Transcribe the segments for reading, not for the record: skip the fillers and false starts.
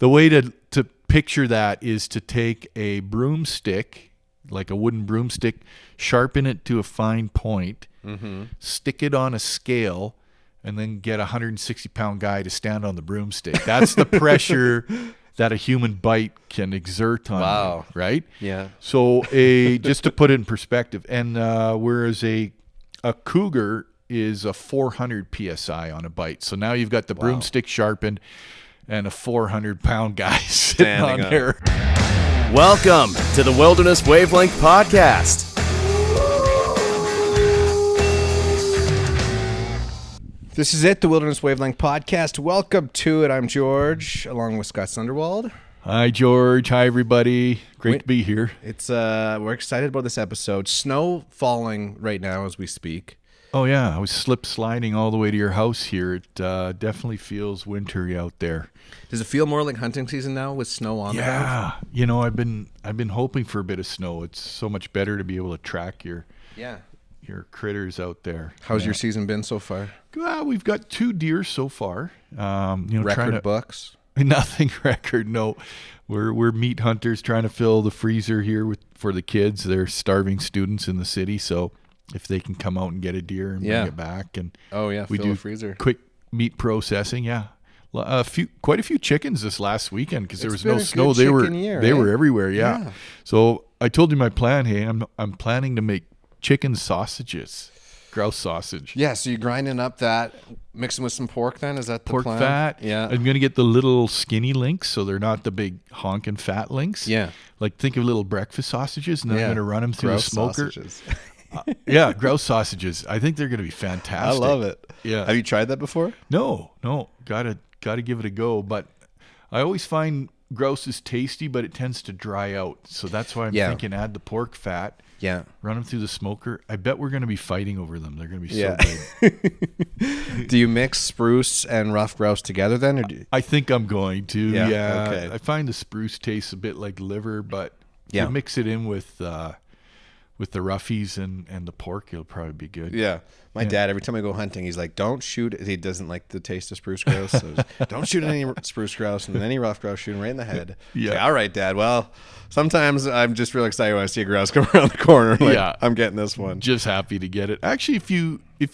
the way to picture that is to take a broomstick, like a wooden broomstick, sharpen it to a fine point, stick it on a scale, and then get a 160-pound guy to stand on the broomstick. That's the pressure that a human bite can exert on you, right? Yeah. So just to put it in perspective, and whereas a cougar is a 400 PSI on a bite. So now you've got the broomstick sharpened and a 400-pound guy sitting on there. Welcome to the Wilderness Wavelength Podcast. This is it, the Wilderness Wavelength Podcast. Welcome to it. I'm George, along with Scott Sunderwald. Hi, George. Hi, everybody. Great to be here. It's we're excited about this episode. Snow falling right now as we speak. Oh, yeah. I was slip sliding all the way to your house here. It definitely feels wintry out there. Does it feel more like hunting season now with snow on the ground? Yeah. You know, I've been hoping for a bit of snow. It's so much better to be able to track your critters out there. How's your season been so far? Well, we've got 2 deer so far. Record bucks? Nothing record. No, we're meat hunters trying to fill the freezer here for the kids. They're starving students in the city, so if they can come out and get a deer and bring it back, and we do the freezer. Quick meat processing. Yeah, quite a few chickens this last weekend because there was no snow. They were everywhere. Yeah. So I told you my plan. Hey, I'm planning to make chicken sausages. Grouse sausage. Yeah, so you're grinding up that, mixing with some pork then? Is that the pork plan? Fat. Yeah. I'm going to get the little skinny links, so they're not the big honking fat links. Yeah. Like think of little breakfast sausages, and then I'm going to run them through grouse the smoker. Sausages. Grouse sausages. I think they're going to be fantastic. I love it. Yeah. Have you tried that before? No. Gotta give it a go. But I always find grouse is tasty, but it tends to dry out. So that's why I'm thinking add the pork fat. Yeah. Run them through the smoker. I bet we're going to be fighting over them. They're going to be so good. Do you mix spruce and rough grouse together then? Or I think I'm going to. Yeah. Okay. I find the spruce tastes a bit like liver, but you mix it in with the roughies and the pork, it'll probably be good. Yeah. My dad, every time I go hunting, he's like, don't shoot. He doesn't like the taste of spruce grouse. So don't shoot any spruce grouse and any rough grouse, shoot him right in the head. Yeah. Like, all right, Dad. Well, sometimes I'm just really excited when I see a grouse come around the corner. Like, I'm getting this one. Just happy to get it. Actually, if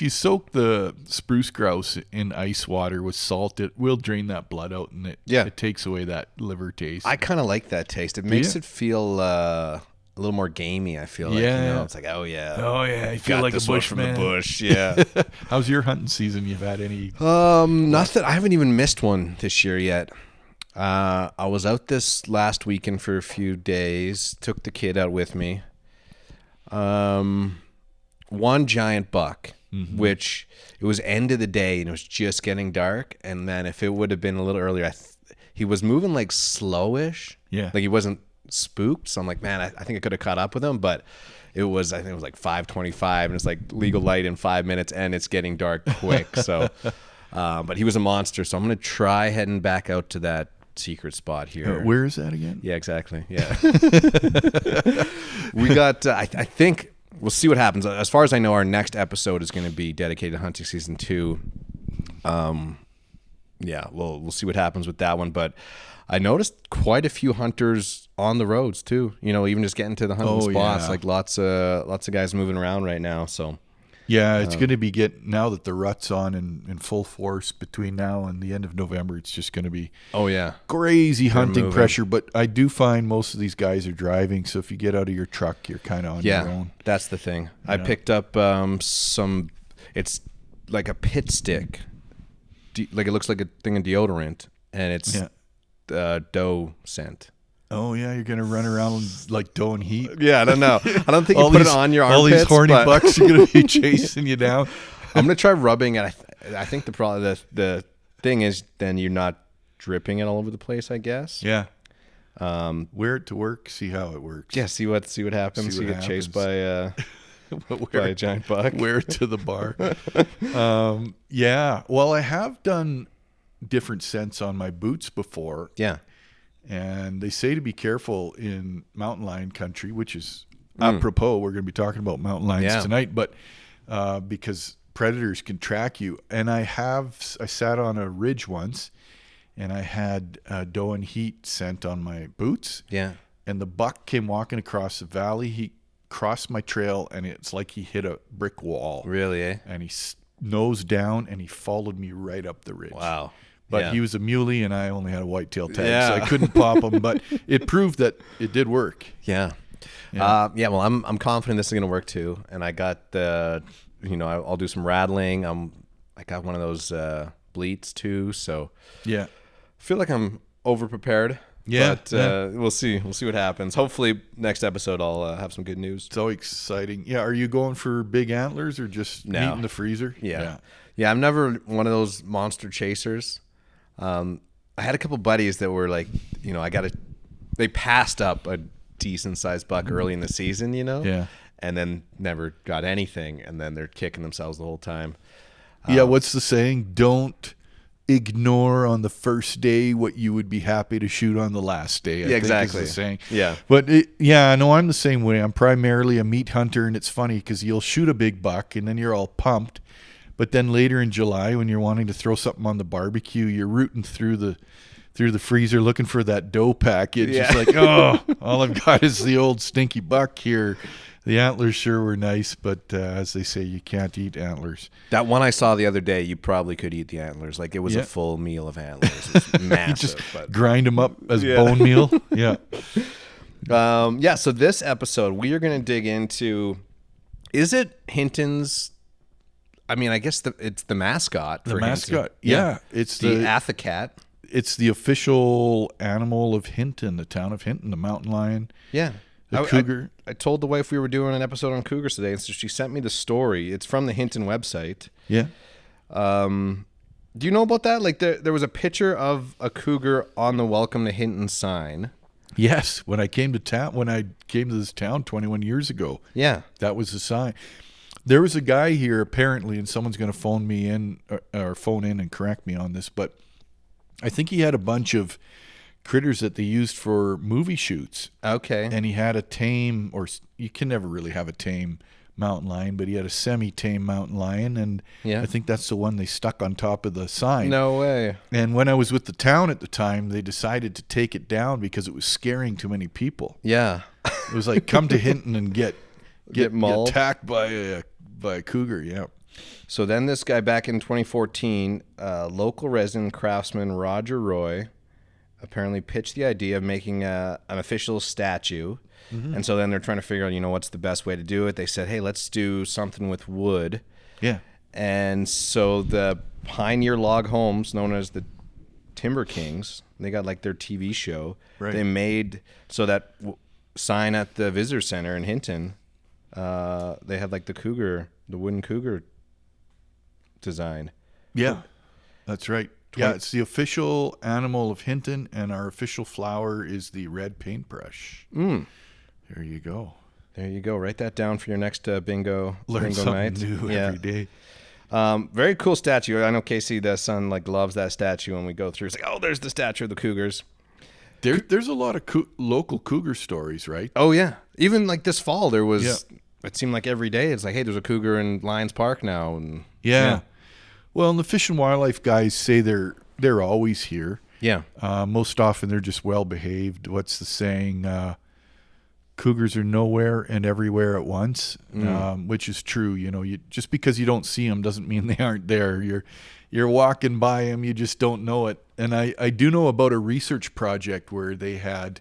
you soak the spruce grouse in ice water with salt, it will drain that blood out, and it takes away that liver taste. I kind of like that taste. It makes it feel a little more gamey, I feel like. It's like, I feel like a bushman. From the bush. Yeah. How's your hunting season? You've had any? Nothing. I haven't even missed one this year yet. I was out this last weekend for a few days. Took the kid out with me. One giant buck, which it was end of the day and it was just getting dark. And then if it would have been a little earlier, he was moving like slowish. Yeah. Like he wasn't spooked, so I'm like, man, I think I could have caught up with him, but I think it was like 5:25 and it's like legal light in 5 minutes and it's getting dark quick. So but he was a monster, so I'm gonna try heading back out to that secret spot here. Where is that again? Yeah, exactly. Yeah. We got I think we'll see what happens. As far as I know, our next episode is going to be dedicated to hunting season 2. We'll see what happens with that one, but I noticed quite a few hunters on the roads too. You know, even just getting to the hunting spots. Yeah. Like lots of guys moving around right now. So yeah, it's going to be now that the rut's on in full force between now and the end of November. It's just going to be crazy hunting pressure. But I do find most of these guys are driving, so if you get out of your truck, you're kind of on your own. That's the thing. I picked up some. It's like a pit stick, like it looks like a thing of deodorant, and it's doe scent. Oh yeah, you're gonna run around like doe and heat. Yeah, I don't know. I don't think you put it on your armpits. All these horny bucks are gonna be chasing you down. I'm gonna try rubbing it. I think the thing is then you're not dripping it all over the place, I guess. Yeah. Wear it to work. See how it works. Yeah. See what happens. You get chased by by a giant buck. Wear it to the bar. Yeah. Well, I have done different scents on my boots before. Yeah. And they say to be careful in mountain lion country, which is apropos. We're going to be talking about mountain lions tonight, but because predators can track you. And I sat on a ridge once, and I had doe and heat scent on my boots. Yeah. And the buck came walking across the valley. He crossed my trail, and it's like he hit a brick wall. Really, eh? And he nosed down, and he followed me right up the ridge. Wow. But Yeah. he was a muley, and I only had a whitetail tag, Yeah. so I couldn't pop him. But it proved that it did work. Yeah. Yeah. Well, I'm confident this is going to work too. And I got the, I'll do some rattling. I got one of those bleats too. So Yeah. I feel like I'm over prepared. Yeah, But we'll see. We'll see what happens. Hopefully next episode I'll have some good news. So exciting. Yeah. Are you going for big antlers or just No. meat in the freezer? Yeah. I'm never one of those monster chasers. I had a couple buddies that were like, they passed up a decent sized buck early in the season, Yeah. and then never got anything, and then they're kicking themselves the whole time. Yeah. What's the saying? Don't ignore on the first day what you would be happy to shoot on the last day. I think exactly. is the saying. Yeah. But I know I'm the same way. I'm primarily a meat hunter, and it's funny because you'll shoot a big buck and then you're all pumped. But then later in July, when you're wanting to throw something on the barbecue, you're rooting through the freezer looking for that doe package. Yeah. It's like, oh, all I've got is the old stinky buck here. The antlers sure were nice, but as they say, you can't eat antlers. That one I saw the other day, you probably could eat the antlers. Like it was Yeah. a full meal of antlers. It was massive. Just but grind them up as Yeah. bone meal. Yeah. So this episode we are going to dig into, is it Hinton's, I mean, I guess it's the mascot for The Hinton. mascot. Yeah. It's the the Athacat. it's the official animal of Hinton, the town of Hinton, the mountain lion. Yeah. The cougar. I told the wife we were doing an episode on cougars today, and so she sent me the story. It's from the Hinton website. Yeah. Do you know about that? Like there was a picture of a cougar on the Welcome to Hinton sign. Yes. When I came to this town 21 years ago, Yeah. that was the sign. There was a guy here apparently, and someone's going to phone me in or phone in and correct me on this, but I think he had a bunch of critters that they used for movie shoots. Okay. And he had a tame, or you can never really have a tame mountain lion, but he had a semi-tame mountain lion, and Yeah. I think that's the one they stuck on top of the sign. No way. And when I was with the town at the time, they decided to take it down because it was scaring too many people. Yeah. It was like, come to Hinton and get mauled. attacked by a cougar. Yeah. So then this guy back in 2014, local resident craftsman Roger Roy apparently pitched the idea of making an official statue. Mm-hmm. And so then they're trying to figure out, what's the best way to do it. They said, hey, let's do something with wood. Yeah. And so the pioneer log homes, known as the Timber Kings, they got like their TV show. Right. They made so that sign at the visitor center in Hinton, they had like the wooden cougar design. Yeah. That's right. Yeah, it's the official animal of Hinton, and our official flower is the red paintbrush. There you go. There you go. Write that down for your next bingo. Learn bingo something night. new every day. Very cool statue. I know Casey, the son, loves that statue. When we go through, it's like, oh, there's the statue of the Cougars. There's a lot of local cougar stories, right? Oh yeah. Even like this fall, there was. It seemed like every day it's like, hey, there's a cougar in Lions Park now, and Yeah. Well, and the Fish and Wildlife guys say they're always here. yeah. Most often they're just well behaved. What's the saying? Cougars are nowhere and everywhere at once, which is true. You just because you don't see them doesn't mean they aren't there. You're walking by them, you just don't know it. And I do know about a research project where they had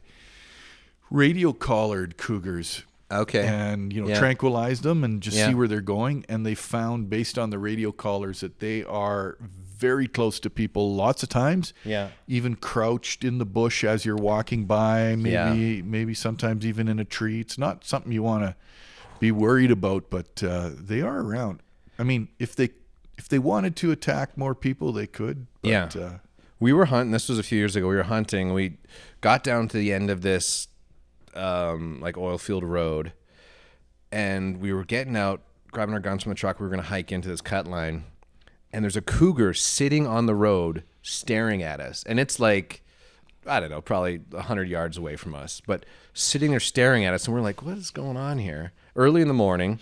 radio collared cougars. Okay. And Yeah. tranquilized them and just Yeah. see where they're going, and they found based on the radio collars that they are very close to people lots of times. Yeah. Even crouched in the bush as you're walking by, maybe sometimes even in a tree. It's not something you want to be worried about, but they are around. I mean, if they wanted to attack more people, they could. But, Yeah. We were hunting. This was a few years ago. We were hunting. We got down to the end of this oil field road, and we were getting out, grabbing our guns from the truck. We were going to hike into this cut line, and there's a cougar sitting on the road staring at us. And it's like, I don't know, probably 100 yards away from us, but sitting there staring at us. And we're like, what is going on here? Early in the morning,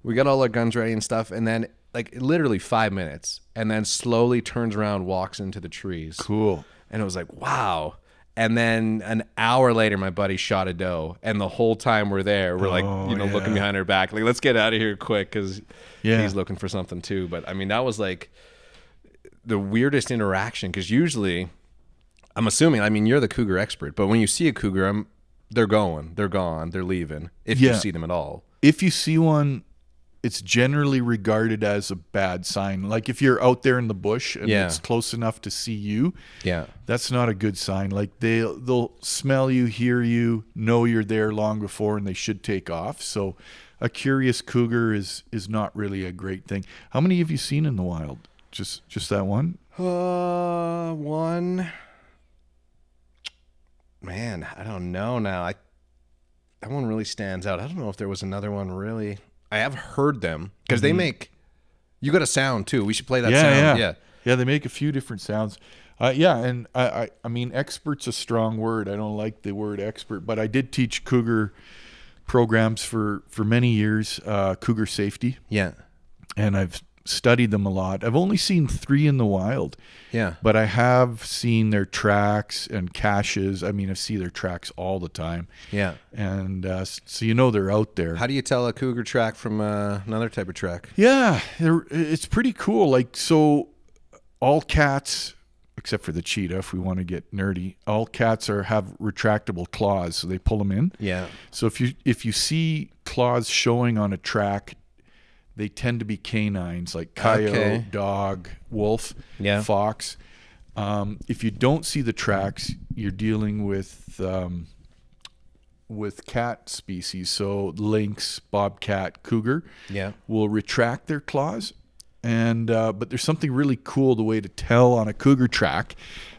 we got all our guns ready and stuff. And then literally 5 minutes, and then slowly turns around, walks into the trees. Cool. And it was like, wow. And then an hour later, my buddy shot a doe. And the whole time we're there, we're like, looking behind her back. Like, let's get out of here quick because he's looking for something too. But, I mean, that was like the weirdest interaction because usually, I'm assuming, I mean, you're the cougar expert. But when you see a cougar, they're going, they're gone, they're leaving, if you see them at all. If you see one, it's generally regarded as a bad sign. Like if you're out there in the bush and it's close enough to see you, that's not a good sign. Like they'll smell you, hear you, know you're there long before, and they should take off. So a curious cougar is not really a great thing. How many have you seen in the wild? Just that one? One. Man, I don't know now. That one really stands out. I don't know if there was another one really. I have heard them because they make. You got a sound too. We should play that sound. Yeah. They make a few different sounds. And I mean, expert's a strong word. I don't like the word expert, but I did teach cougar programs for many years. Cougar safety. Yeah, and I've studied them a lot. I've only seen 3 in the wild. Yeah, but I have seen their tracks and caches. I mean, I see their tracks all the time. Yeah, and so they're out there. How do you tell a cougar track from another type of track? Yeah, it's pretty cool. Like, so all cats, except for the cheetah, if we want to get nerdy, all cats have retractable claws, so they pull them in. Yeah. So if you see claws showing on a track, they tend to be canines, like coyote, dog, wolf, fox. If you don't see the tracks, you're dealing with cat species. So lynx, bobcat, cougar will retract their claws. And but there's something really cool, the way to tell on a cougar track.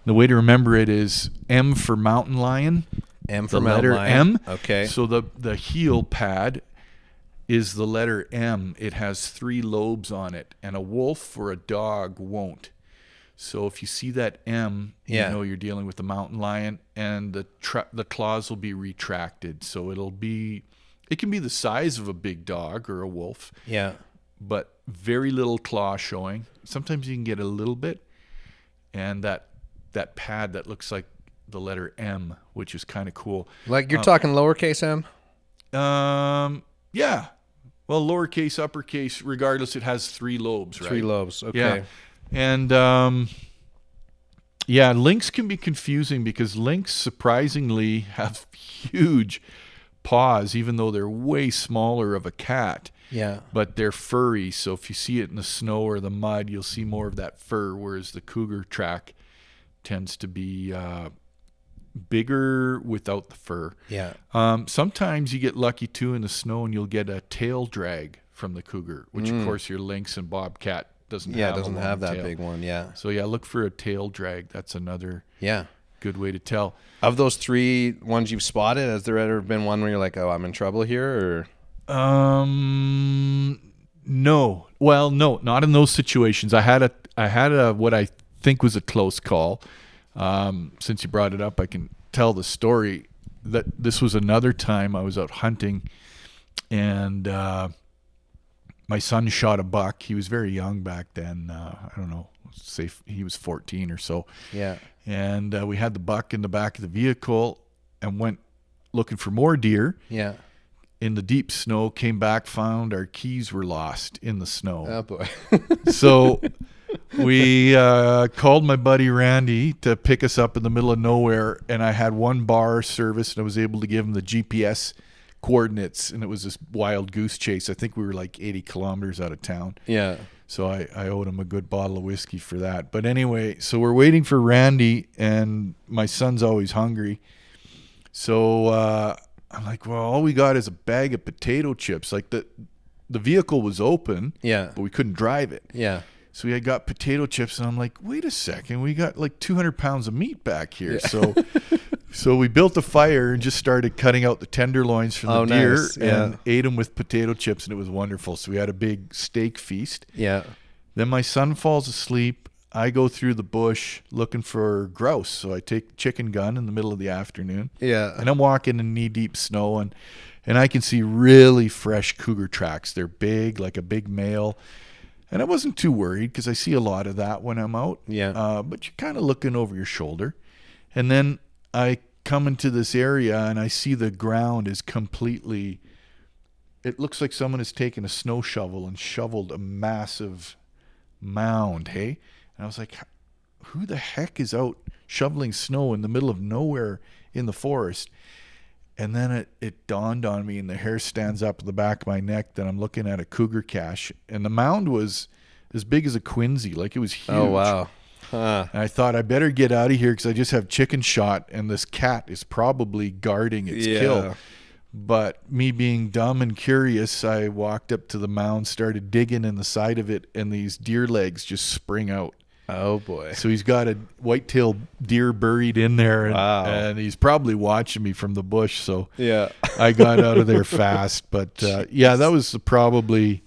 The way to remember it is M for mountain lion. M for the mountain letter lion. M. Okay. So the heel pad is the letter M. It has 3 lobes on it, and a wolf or a dog won't. So if you see that M, you know you're dealing with a mountain lion, and the claws will be retracted. So it can be the size of a big dog or a wolf. Yeah. But very little claw showing. Sometimes you can get a little bit, and that pad that looks like the letter M, which is kind of cool. Like you're talking lowercase m? Yeah. Well, lowercase, uppercase, regardless, it has 3 lobes, right? 3 lobes, okay. Yeah. And, lynx can be confusing because lynx surprisingly have huge paws, even though they're way smaller of a cat. Yeah. But they're furry, so if you see it in the snow or the mud, you'll see more of that fur, whereas the cougar track tends to be bigger without the fur. Yeah. Sometimes you get lucky too in the snow and you'll get a tail drag from the cougar, which of course your lynx and bobcat doesn't have that big one. Yeah. So look for a tail drag. That's another good way to tell. Of those 3 ones you've spotted, has there ever been one where you're like, oh, I'm in trouble here? Or no. Well, no, not in those situations. I had a what I think was a close call. Since you brought it up, I can tell the story. That this was another time I was out hunting, and my son shot a buck. He was very young back then. I don't know, say he was 14 or so. Yeah. And we had the buck in the back of the vehicle and went looking for more deer. Yeah. In the deep snow, came back, found our keys were lost in the snow. Oh boy. So we called my buddy Randy to pick us up in the middle of nowhere, and I had one bar service, and I was able to give him the GPS coordinates, and it was this wild goose chase. I think we were like 80 kilometers out of town. Yeah. So I owed him a good bottle of whiskey for that. But anyway, so we're waiting for Randy, and my son's always hungry. So I'm like, well, all we got is a bag of potato chips. Like the vehicle was open, but we couldn't drive it. Yeah. So we had got potato chips, and I'm like, wait a second, we got like 200 pounds of meat back here. Yeah. So we built a fire and just started cutting out the tenderloins from the deer and ate them with potato chips, and it was wonderful. So we had a big steak feast. Yeah. Then my son falls asleep. I go through the bush looking for grouse. So I take the chicken gun in the middle of the afternoon. Yeah. And I'm walking in knee-deep snow, and I can see really fresh cougar tracks. They're big, like a big male. And I wasn't too worried because I see a lot of that when I'm out. Yeah. But you're kind of looking over your shoulder. And then I come into this area and I see the ground is completely, it looks like someone has taken a snow shovel and shoveled a massive mound, hey? And I was like, who the heck is out shoveling snow in the middle of nowhere in the forest? And then it dawned on me, and the hair stands up at the back of my neck, that I'm looking at a cougar cache. And the mound was as big as a quinzee, like it was huge. Oh, wow. Huh. And I thought I better get out of here because I just have chicken shot, and this cat is probably guarding its kill. But me being dumb and curious, I walked up to the mound, started digging in the side of it, and these deer legs just spring out. Oh, boy. So he's got a white-tailed deer buried in there, and, Wow. and he's probably watching me from the bush. So Yeah. I got out of there fast. But, yeah, that was probably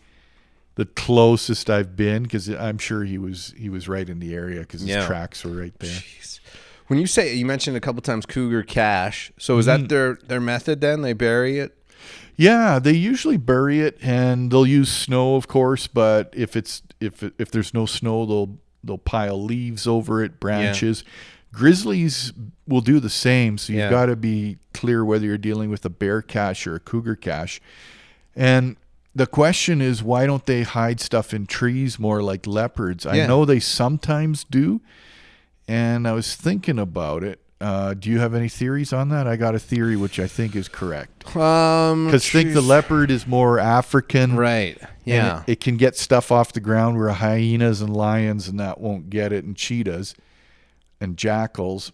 the closest I've been, because I'm sure he was right in the area because his tracks were right there. Jeez. When you mentioned a couple times cougar cache, so is that their method then? They bury it? Yeah, they usually bury it, and they'll use snow, of course. But if there's no snow, they'll pile leaves over it, branches. Yeah. Grizzlies will do the same. So you've got to be clear whether you're dealing with a bear cache or a cougar cache. And the question is, why don't they hide stuff in trees more like leopards? I know they sometimes do. And I was thinking about it. Do you have any theories on that? I got a theory which I think is correct. Because think the leopard is more African. Right. Yeah. It can get stuff off the ground where hyenas and lions and that won't get it, and cheetahs and jackals.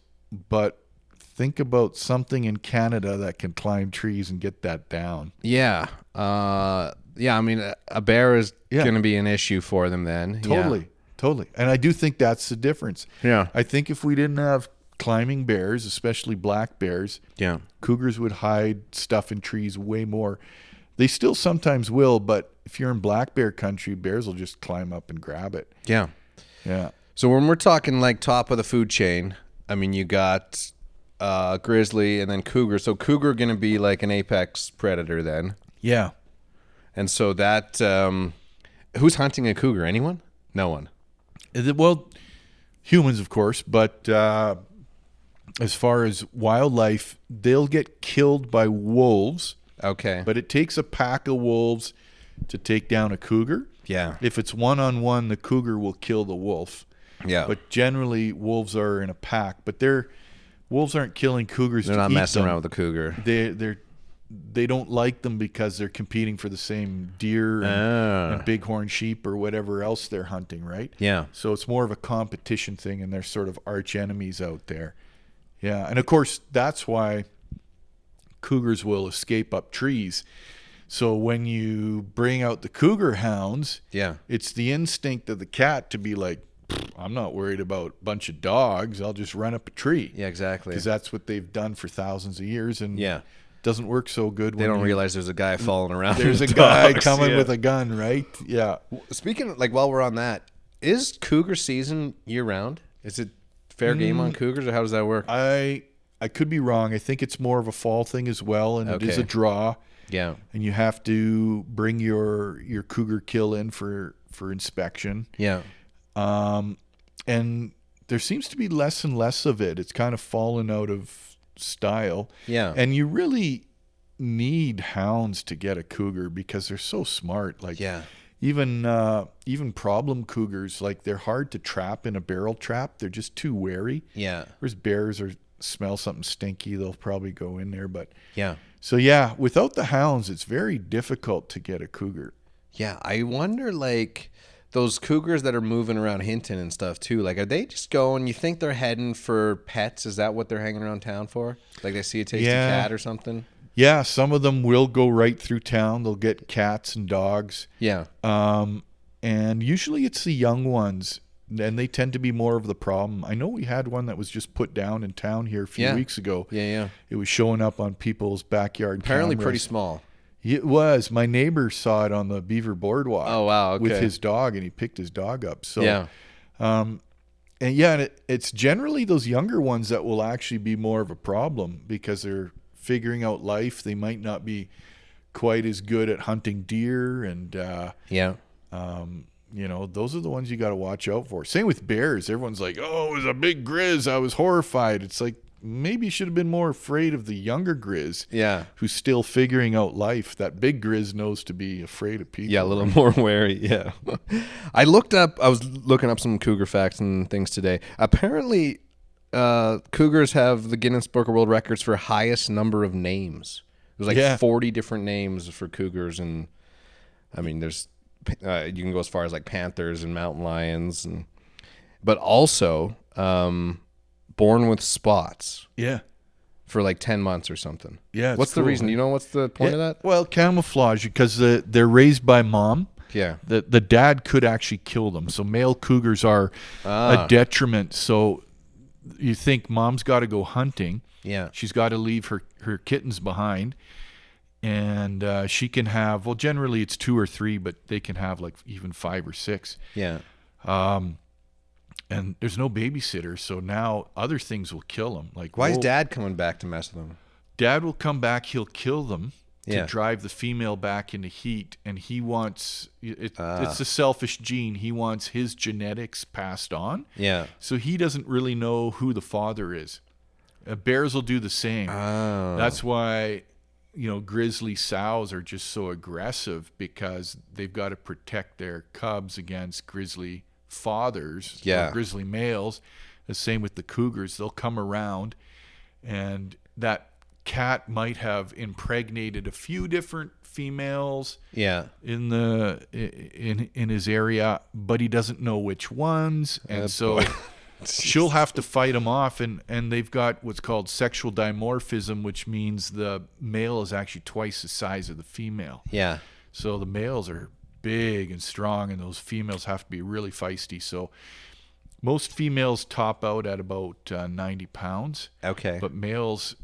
But think about something in Canada that can climb trees and get that down. Yeah. I mean, a bear is going to be an issue for them then. Totally. And I do think that's the difference. Yeah. I think if we didn't have climbing bears, especially black bears, cougars would hide stuff in trees way more. They still sometimes will, but if you're in black bear country, bears will just climb up and grab it. Yeah. Yeah. So when we're talking like top of the food chain, I mean, you got grizzly and then cougar. So cougar going to be like an apex predator then. Yeah. And so that, who's hunting a cougar? Anyone? No one. Well, humans, of course, but as far as wildlife, they'll get killed by wolves. Okay. But it takes a pack of wolves to take down a cougar. Yeah. If it's one-on-one, the cougar will kill the wolf. Yeah. But generally, wolves are in a pack. But wolves aren't killing cougars. They're not messing around with the cougar. They don't like them because they're competing for the same deer and bighorn sheep or whatever else they're hunting, right? Yeah. So it's more of a competition thing, and they're sort of arch enemies out there. Yeah, and of course, that's why cougars will escape up trees. So when you bring out the cougar hounds, it's the instinct of the cat to be like, I'm not worried about a bunch of dogs. I'll just run up a tree. Yeah, exactly. Because that's what they've done for thousands of years. And doesn't work so good. They don't realize there's a guy falling around. There's a guy coming with a gun, right? Yeah. Speaking of, like, while we're on that, is cougar season year round? Is it fair game on cougars, or how does that work? I could be wrong. I think it's more of a fall thing as well, and it is a draw. Yeah. And you have to bring your cougar kill in for inspection. Yeah. And there seems to be less and less of it. It's kind of fallen out of style. Yeah. And you really need hounds to get a cougar because they're so smart. Like even problem cougars, like they're hard to trap in a barrel trap. They're just too wary. Yeah. Whereas bears smell something stinky, they'll probably go in there. But so without the hounds, it's very difficult to get a cougar. Yeah. I wonder, like, those cougars that are moving around Hinton and stuff too, like, are they just going, you think they're heading for pets? Is that what they're hanging around town for? Like they see a tasty cat or something? Yeah, some of them will go right through town. They'll get cats and dogs. Yeah. And usually it's the young ones, and they tend to be more of the problem. I know we had one that was just put down in town here a few weeks ago. Yeah. It was showing up on people's backyard Apparently cameras. Pretty small. It was. My neighbor saw it on the Beaver Boardwalk. Oh, wow. Okay. With his dog, and he picked his dog up. So, and it's generally those younger ones that will actually be more of a problem because they're figuring out life. They might not be quite as good at hunting deer, and those are the ones you got to watch out for. Same with bears. Everyone's like, "Oh, it was a big grizz. I was horrified." It's like, maybe you should have been more afraid of the younger Grizz. Yeah. Who's still figuring out life. That big Grizz knows to be afraid of people. Yeah, a little more wary. Yeah. I was looking up some cougar facts and things today. Apparently, cougars have the Guinness Book of World Records for highest number of names. There's like 40 different names for cougars, and I mean, there's you can go as far as like panthers and mountain lions, but also born with spots. Yeah. For like 10 months or something. Yeah. What's the reason? Do you know what's the point of that? Well, camouflage, because they're raised by mom. Yeah. The dad could actually kill them. So male cougars are a detriment. So you think mom's got to go hunting. Yeah. She's got to leave her kittens behind. And she can have, well, generally it's 2 or 3, but they can have like even 5 or 6. Yeah. And there's no babysitter, so now other things will kill them. Like, why is Dad coming back to mess with them? Dad will come back. He'll kill them to Yeah. drive the female back into heat, and he wants it's a selfish gene. He wants his genetics passed on. Yeah. So he doesn't really know who the father is. Bears will do the same. Oh. That's why grizzly sows are just so aggressive, because they've got to protect their cubs against grizzly fathers, or grizzly males. The same with the cougars. They'll come around, and that cat might have impregnated a few different females in his area, but he doesn't know which ones, and so she'll have to fight him off, and they've got what's called sexual dimorphism, which means the male is actually twice the size of the female. Yeah. So the males are big and strong, and those females have to be really feisty. So most females top out at about 90 pounds. Okay. But males,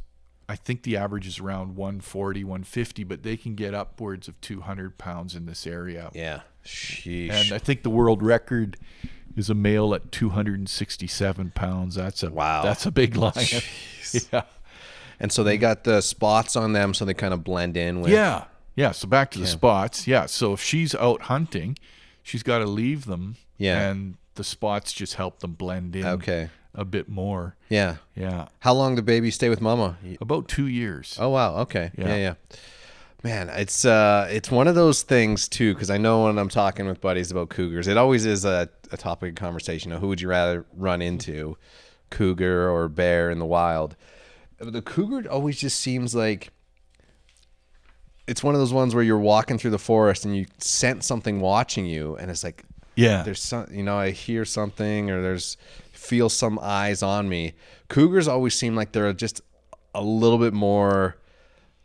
I think the average is around 140, 150, but they can get upwards of 200 pounds in this area. Yeah. Sheesh. And I think the world record is a male at 267 pounds. That's a big lion. Yeah. And so they got the spots on them, so they kind of blend in with. Yeah. Yeah, so back to the spots. Yeah, so if she's out hunting, she's got to leave them. Yeah. And the spots just help them blend in a bit more. Yeah. Yeah. How long do babies stay with mama? About 2 years. Oh, wow. Okay. Yeah. Man, it's one of those things, too, because I know when I'm talking with buddies about cougars, it always is a topic of conversation. Who would you rather run into, cougar or bear in the wild? The cougar always just seems like it's one of those ones where you're walking through the forest and you sense something watching you, and it's like, there's some, I hear something, or feel some eyes on me. Cougars always seem like they're just a little bit more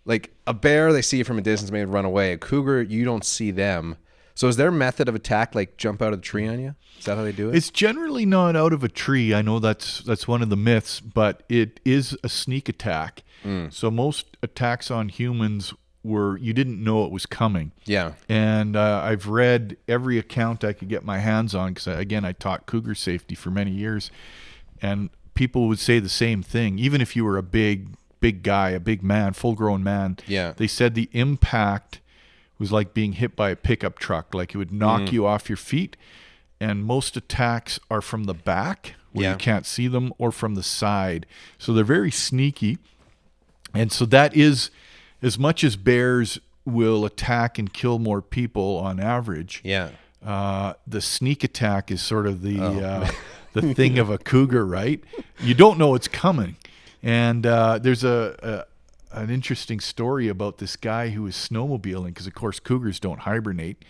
like a bear. They see you from a distance, maybe run away. A cougar, you don't see them. So is their method of attack like jump out of the tree on you? Is that how they do it? It's generally not out of a tree. I know that's one of the myths, but it is a sneak attack. So most attacks on humans were you didn't know it was coming. Yeah. And I've read every account I could get my hands on, because I taught cougar safety for many years, and people would say the same thing. Even if you were a big guy, a big man, full-grown man, they said the impact was like being hit by a pickup truck. Like it would knock you off your feet. And most attacks are from the back, where you can't see them, or from the side. So they're very sneaky. And so that is, as much as bears will attack and kill more people on average, the sneak attack is sort of the thing of a cougar, right? You don't know it's coming. And there's an interesting story about this guy who was snowmobiling, because of course cougars don't hibernate.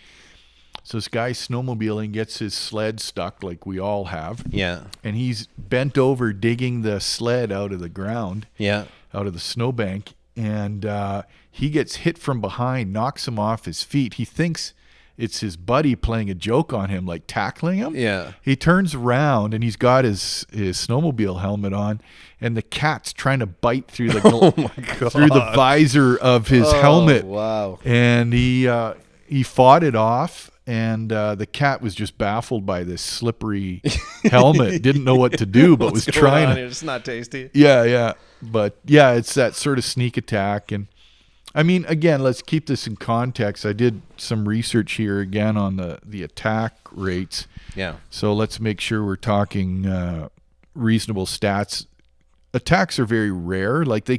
So this guy snowmobiling, gets his sled stuck like we all have. Yeah. And he's bent over digging the sled out of the ground. Yeah. Out of the snowbank. And he gets hit from behind, knocks him off his feet. He thinks it's his buddy playing a joke on him, like tackling him. Yeah. He turns around and he's got his snowmobile helmet on, and the cat's trying to bite through the through the visor of his helmet. Wow. And he fought it off, and the cat was just baffled by this slippery helmet. Didn't know what to do, but was trying to. It's not tasty. Yeah. But yeah, it's that sort of sneak attack. And I mean, again, let's keep this in context. I did some research here again on the attack rates. Yeah. So let's make sure we're talking reasonable stats. attacks are very rare. Like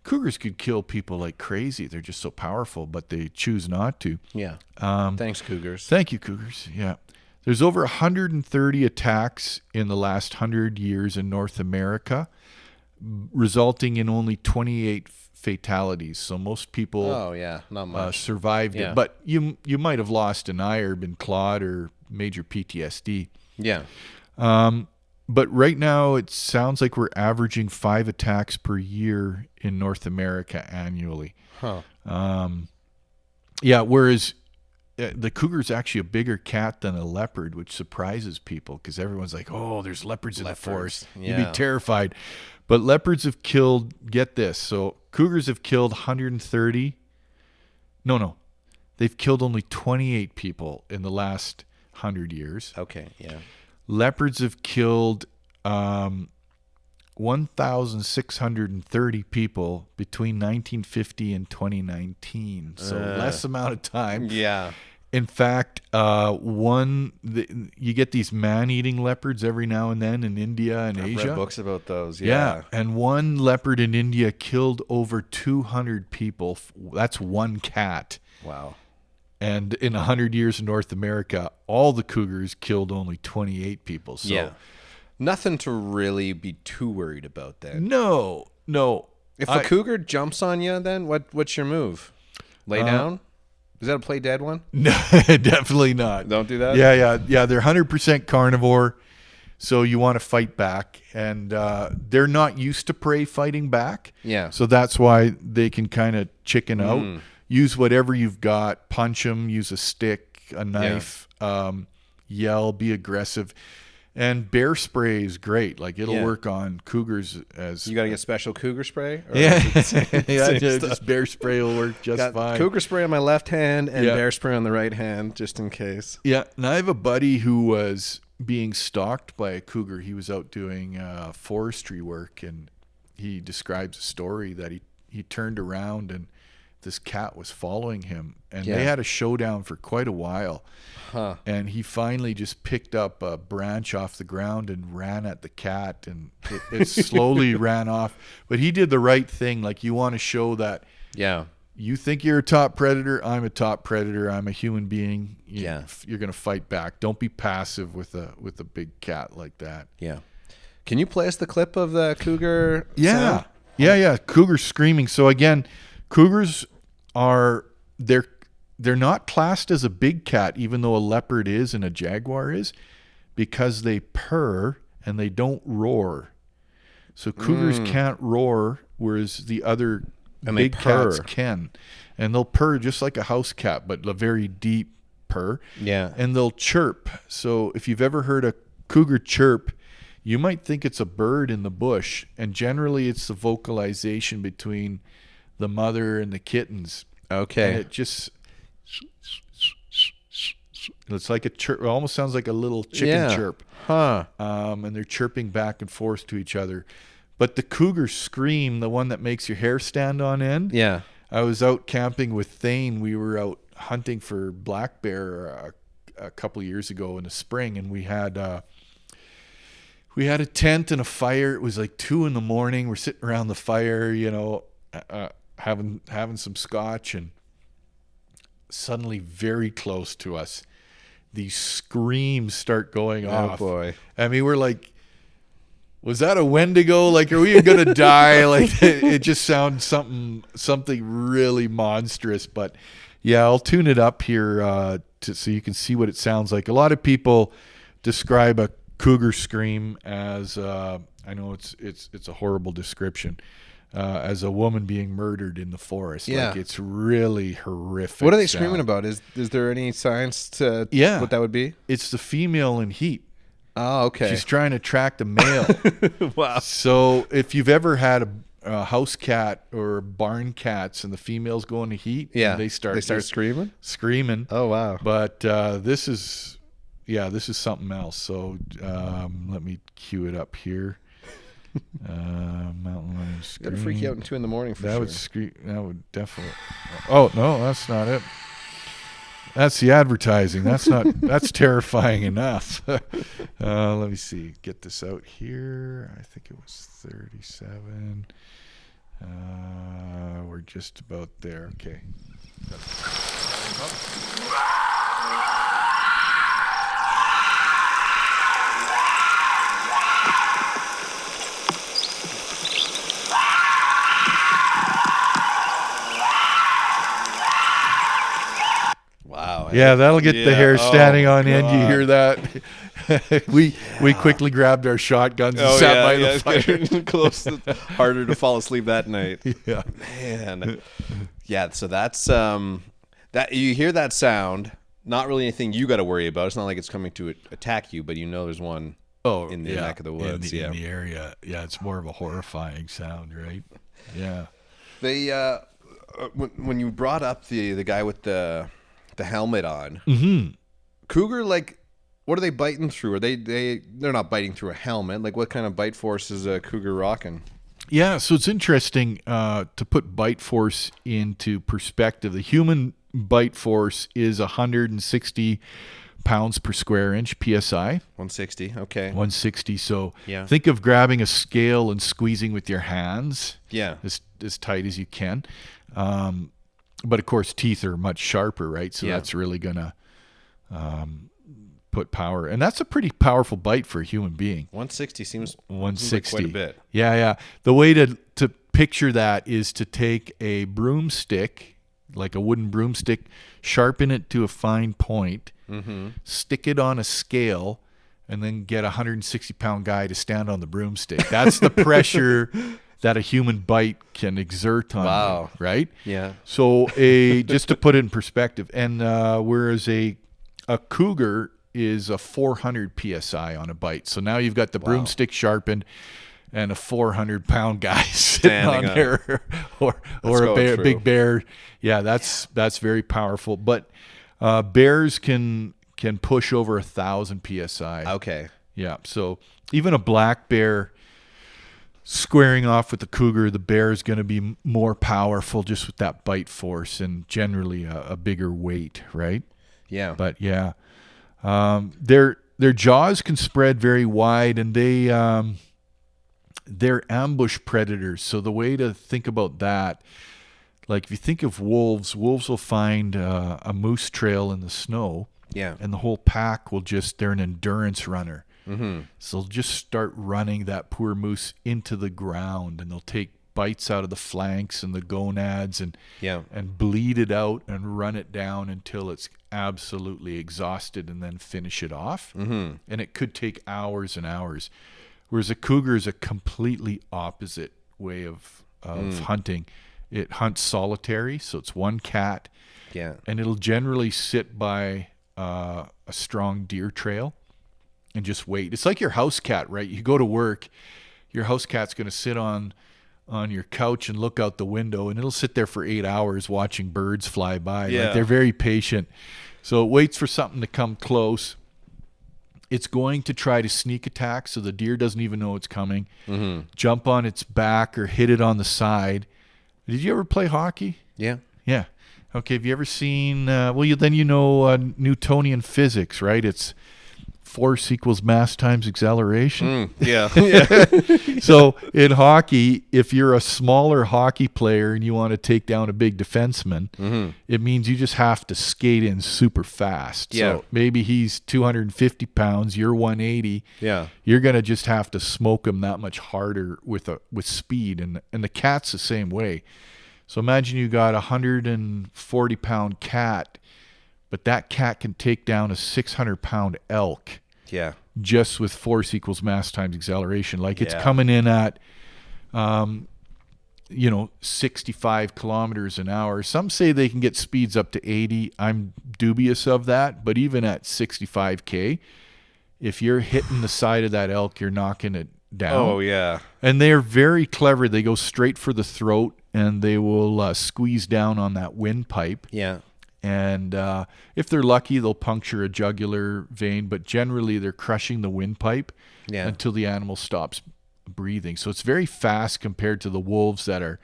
cougars could kill people like crazy. They're just so powerful, but they choose not to. Yeah. Thanks, Cougars. Thank you, Cougars. Yeah. There's over 130 attacks in the last 100 years in North America, resulting in only 28 fatalities. So most people not much. survived it. But you might have lost an eye or been clawed or major PTSD. Yeah. But right now it sounds like we're averaging 5 attacks per year in North America annually. Huh. Whereas the cougar's actually a bigger cat than a leopard, which surprises people because everyone's like, oh, there's leopards in the forest. Yeah. You'd be terrified. But leopards have killed, get this, so cougars have killed 130. No. They've killed only 28 people in the last 100 years. Okay, yeah. Leopards have killed 1,630 people between 1950 and 2019. So less amount of time. Yeah. In fact, you get these man-eating leopards every now and then in India and Asia. I've read books about those. Yeah. And one leopard in India killed over 200 people. That's one cat. Wow. And in 100 years in North America, all the cougars killed only 28 people. So nothing to really be too worried about then. No. If a cougar jumps on you, then what's your move? Lay down? Is that a play dead one? No, definitely not. Don't do that? Yeah. They're 100% carnivore, so you want to fight back. And they're not used to prey fighting back. Yeah. So that's why they can kind of chicken out. Use whatever you've got. Punch them. Use a stick, a knife. Yell. Be aggressive. And bear spray is great. Like it'll work on cougars as you got to get special cougar spray. Or just bear spray will work just fine. Cougar spray on my left hand and bear spray on the right hand, just in case. Yeah, and I have a buddy who was being stalked by a cougar. He was out doing forestry work, and he describes a story that he turned around and this cat was following him, and they had a showdown for quite a while. And he finally just picked up a branch off the ground and ran at the cat, and it slowly going off. But he did the right thing. Like, you want to show that you think you're a top predator. I'm a top predator. I'm a human being. You're going to fight back. Don't be passive with a big cat like that. Yeah. Can you play us the clip of the cougar sound? sound? Yeah. Cougar screaming. So again, cougars they're not classed as a big cat, even though a leopard is and a jaguar is, because they purr and they don't roar. So cougars can't roar, whereas the other big cats can. And they'll purr just like a house cat, but a very deep purr. Yeah. And they'll chirp. So if you've ever heard a cougar chirp, you might think it's a bird in the bush. And generally it's the vocalization between the mother and the kittens. Okay. And it just... It's like a chirp. It almost sounds like a little chicken chirp. And they're chirping back and forth to each other. But the cougar scream, the one that makes your hair stand on end. Yeah. I was out camping with Thane. We were out hunting for black bear a couple of years ago in the spring, and we had a tent and a fire. It was like 2 a.m. We're sitting around the fire, having some scotch, and suddenly very close to us, these screams start going off. Oh boy. I mean, we're like, was that a Wendigo? Like, are we going to die? Like, it just sounds something really monstrous. But yeah, I'll tune it up here so you can see what it sounds like. A lot of people describe a cougar scream as, I know it's a horrible description, as a woman being murdered in the forest. Yeah. Like, it's really horrific. What are they screaming about? Is there any science to what that would be? It's the female in heat. Oh, okay. She's trying to attract a male. Wow. So if you've ever had a house cat or barn cats and the females go into heat, they start screaming? Screaming. Oh, wow. But this is something else. So let me cue it up here. Mountain lion scream. That'd freak you out at 2 a.m. for that sure. Would scream. That would definitely. Oh no, that's not it. That's the advertising. That's terrifying enough. Let me see. Get this out here. I think it was 37. We're just about there. Okay. Wow. Yeah, that'll get the hair standing on end. You God. hear that? we quickly grabbed our shotguns and sat by the fire. Close. Harder to fall asleep that night. Yeah. Man. Yeah, so that's that you hear that sound, not really anything you got to worry about. It's not like it's coming to attack you, but you know there's one in the neck of the woods. In the area. Yeah, it's more of a horrifying sound, right? Yeah. They when you brought up the guy with the helmet on, cougar, like, what are they biting through? Are they're not biting through a helmet? Like, what kind of bite force is a cougar rocking? Yeah, so it's interesting to put bite force into perspective. The human bite force is 160 pounds per square inch, PSI. 160, okay. 160. So Yeah. think of grabbing a scale and squeezing with your hands. Yeah. As tight as you can. But of course, teeth are much sharper, right? So that's really gonna put power, and that's a pretty powerful bite for a human being. 160 seems 160, like quite a bit. Yeah. The way to picture that is to take a broomstick, like a wooden broomstick, sharpen it to a fine point, stick it on a scale, and then get a 160-pound guy to stand on the broomstick. That's the pressure that a human bite can exert on you, right? Yeah. So just to put it in perspective, and whereas a cougar is a 400 psi on a bite. So now you've got the broomstick sharpened and a 400-pound guy sitting on there, or a big bear. Yeah, that's very powerful. But bears can push over 1,000 psi. Okay. Yeah. So even a black bear squaring off with the cougar, the bear is going to be more powerful just with that bite force and generally a bigger weight, right? Yeah. But yeah, their jaws can spread very wide, and they're ambush predators. So the way to think about that, like if you think of wolves will find a moose trail in the snow. Yeah. And the whole pack they're an endurance runner. So they'll just start running that poor moose into the ground, and they'll take bites out of the flanks and the gonads and bleed it out and run it down until it's absolutely exhausted, and then finish it off. And it could take hours and hours. Whereas a cougar is a completely opposite way of hunting. It hunts solitary, so it's one cat. Yeah. And it'll generally sit by a strong deer trail and just wait. It's like your house cat, right? You go to work, your house cat's going to sit on your couch and look out the window, and it'll sit there for 8 hours watching birds fly by. Yeah. Like, they're very patient. So it waits for something to come close. It's going to try to sneak attack, so the deer doesn't even know it's coming. Jump on its back or hit it on the side. Did you ever play hockey? Yeah. Yeah. Okay, have you ever seen, Newtonian physics, right? It's force equals mass times acceleration. Yeah. So in hockey, if you're a smaller hockey player and you want to take down a big defenseman, it means you just have to skate in super fast. Yeah. So maybe he's 250 pounds, you're 180. Yeah. You're going to just have to smoke him that much harder with speed. And the cat's the same way. So imagine you got a 140-pound cat, but that cat can take down a 600-pound elk. Yeah. Just with force equals mass times acceleration. Like, it's coming in at, 65 kilometers an hour. Some say they can get speeds up to 80. I'm dubious of that. But even at 65K, if you're hitting the side of that elk, you're knocking it down. Oh, yeah. And they're very clever. They go straight for the throat, and they will squeeze down on that windpipe. Yeah. And if they're lucky, they'll puncture a jugular vein, but generally they're crushing the windpipe until the animal stops breathing. So it's very fast compared to the wolves that are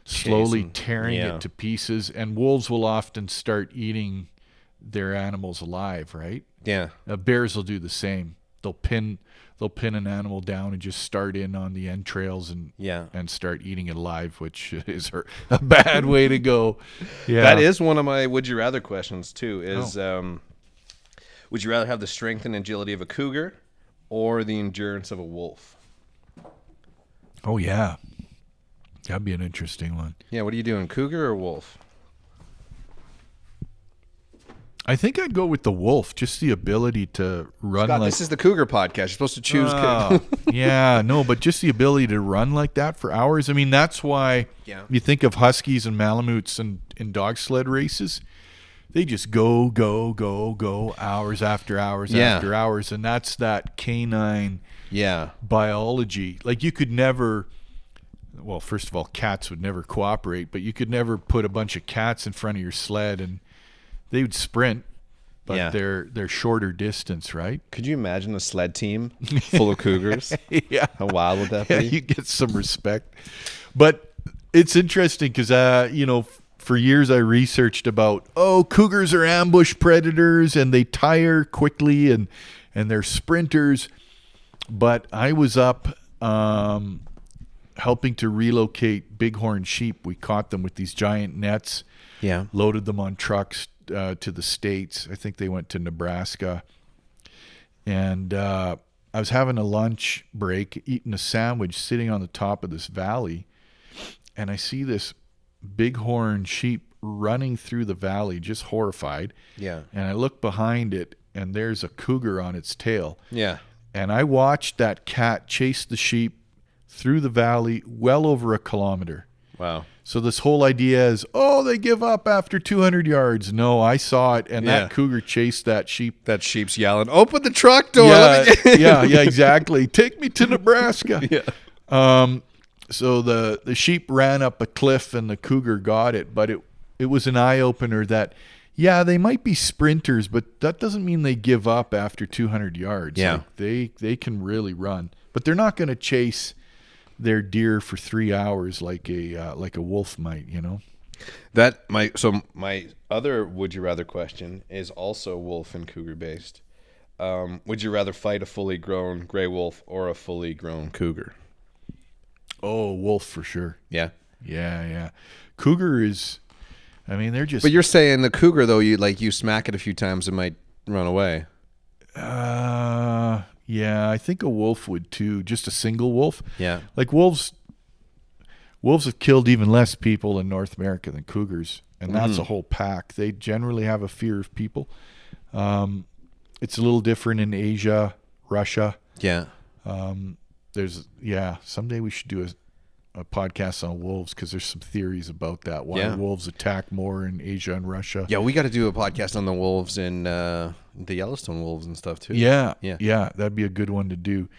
slowly tearing it to pieces. And wolves will often start eating their animals alive, right? Yeah. Bears will do the same. They'll pin an animal down and just start in on the entrails and start eating it alive, which is a bad way to go. Yeah, that is one of my would you rather questions too. Is would you rather have the strength and agility of a cougar or the endurance of a wolf? Oh yeah, that'd be an interesting one. Yeah, what are you doing, cougar or wolf? I think I'd go with the wolf. Just the ability to run. Scott, like this is the cougar podcast. You're supposed to choose. Yeah, no, but just the ability to run like that for hours. I mean, that's why you think of huskies and malamutes in dog sled races. They just go hours after hours after hours, and that's that canine biology. Like you could never. Well, first of all, cats would never cooperate, but you could never put a bunch of cats in front of your sled and they would sprint, but they're shorter distance, right? Could you imagine a sled team full of cougars? Yeah. How wild would that be? Yeah, you get some respect. But it's interesting because, for years I researched about, cougars are ambush predators and they tire quickly and they're sprinters. But I was up helping to relocate bighorn sheep. We caught them with these giant nets, loaded them on trucks to the States. I think they went to Nebraska. And I was having a lunch break, eating a sandwich, sitting on the top of this valley. And I see this bighorn sheep running through the valley, just horrified. Yeah. And I look behind it, and there's a cougar on its tail. Yeah. And I watched that cat chase the sheep through the valley well over a kilometer. Wow. So this whole idea is, they give up after 200 yards. No, I saw it, and that cougar chased that sheep. That sheep's yelling, "Open the truck door!" Yeah, exactly. Take me to Nebraska. So the sheep ran up a cliff, and the cougar got it. But it was an eye opener that, they might be sprinters, but that doesn't mean they give up after 200 yards. Yeah, like they can really run, but they're not going to chase their deer for 3 hours like a wolf might, My other would you rather question is also wolf and cougar based. Would you rather fight a fully grown gray wolf or a fully grown cougar? Oh, wolf for sure. Yeah. Cougar is, they're just. But you're saying the cougar though, you smack it a few times, it might run away. Yeah, I think a wolf would too. Just a single wolf. Yeah. Like wolves have killed even less people in North America than cougars, and that's a whole pack. They generally have a fear of people. It's a little different in Asia, Russia. Yeah. Someday we should do a podcast on wolves because there's some theories about that. Why wolves attack more in Asia and Russia. Yeah, we got to do a podcast on the wolves and the Yellowstone wolves and stuff too. Yeah, that'd be a good one to do.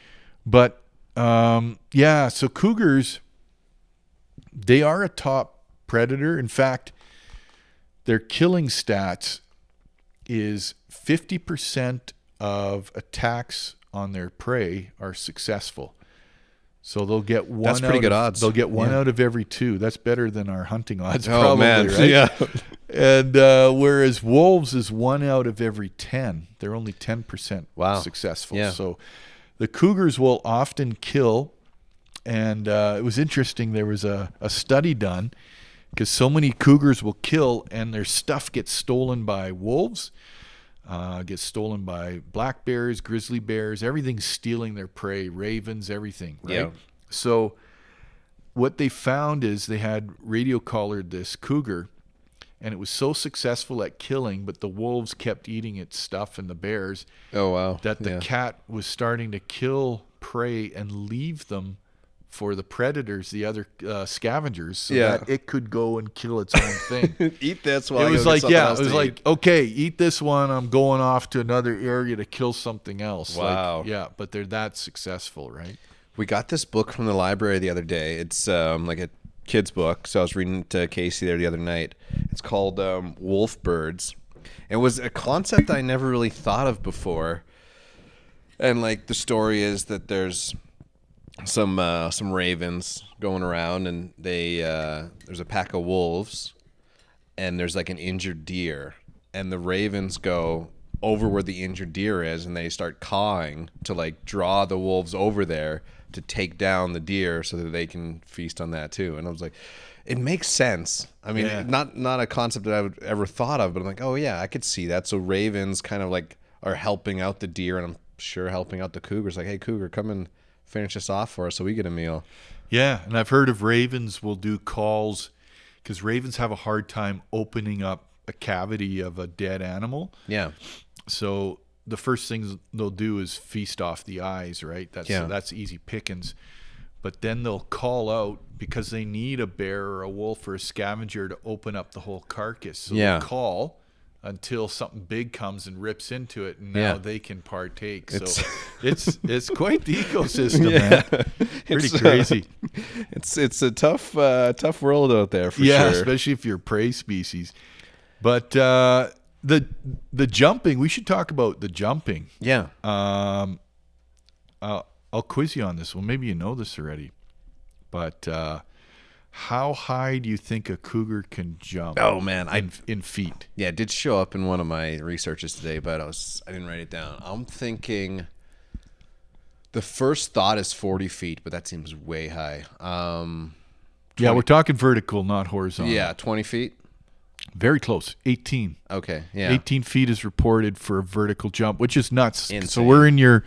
But so cougars, they are a top predator. In fact, their killing stats is 50% of attacks on their prey are successful. So they'll get one. That's pretty good odds. They'll get one out of every two. That's better than our hunting odds. Oh, man. Right? Yeah. And whereas wolves is 1 out of every 10. They're only 10% successful. Yeah. So the cougars will often kill. And it was interesting. There was a study done because so many cougars will kill and their stuff gets stolen by wolves. Gets stolen by black bears, grizzly bears, everything's stealing their prey, ravens, everything, right? Yeah. So what they found is they had radio collared this cougar, and it was so successful at killing, but the wolves kept eating its stuff and the bears. Oh, wow. That the cat was starting to kill prey and leave them for the predators, the other scavengers, so that it could go and kill its own thing. Eat this one. It was like, okay, eat this one. I'm going off to another area to kill something else. Wow. Like, but they're that successful, right? We got this book from the library the other day. It's like a kid's book. So I was reading it to Casey there the other night. It's called Wolf Birds. It was a concept I never really thought of before. And like the story is that there's some ravens going around, and they there's a pack of wolves, and there's like an injured deer, and the ravens go over where the injured deer is, and they start cawing to like draw the wolves over there to take down the deer so that they can feast on that too. And I was like, it makes sense. I mean, not a concept that I would ever thought of, but I'm like, oh yeah, I could see that. So ravens kind of like are helping out the deer, and I'm sure helping out the cougars. Like, hey, cougar, come and finish this off for us so we get a meal. Yeah, and I've heard of ravens will do calls because ravens have a hard time opening up a cavity of a dead animal. Yeah. So the first things they'll do is feast off the eyes, right? That's easy pickings. But then they'll call out because they need a bear or a wolf or a scavenger to open up the whole carcass. So they'll call until something big comes and rips into it, and now they can partake. So it's quite the ecosystem, man. Pretty crazy. It's a tough world out there for sure. Yeah, especially if you're a prey species. But the jumping, we should talk about the jumping. Yeah. I'll quiz you on this one. Maybe you know this already. But how high do you think a cougar can jump? Oh man, in feet. Yeah, it did show up in one of my researches today, but I didn't write it down. I'm thinking the first thought is 40 feet, but that seems way high. Yeah, we're talking vertical, not horizontal. Yeah, 20 feet. Very close. 18. Okay, yeah. 18 feet is reported for a vertical jump, which is nuts. Insane. So we're in your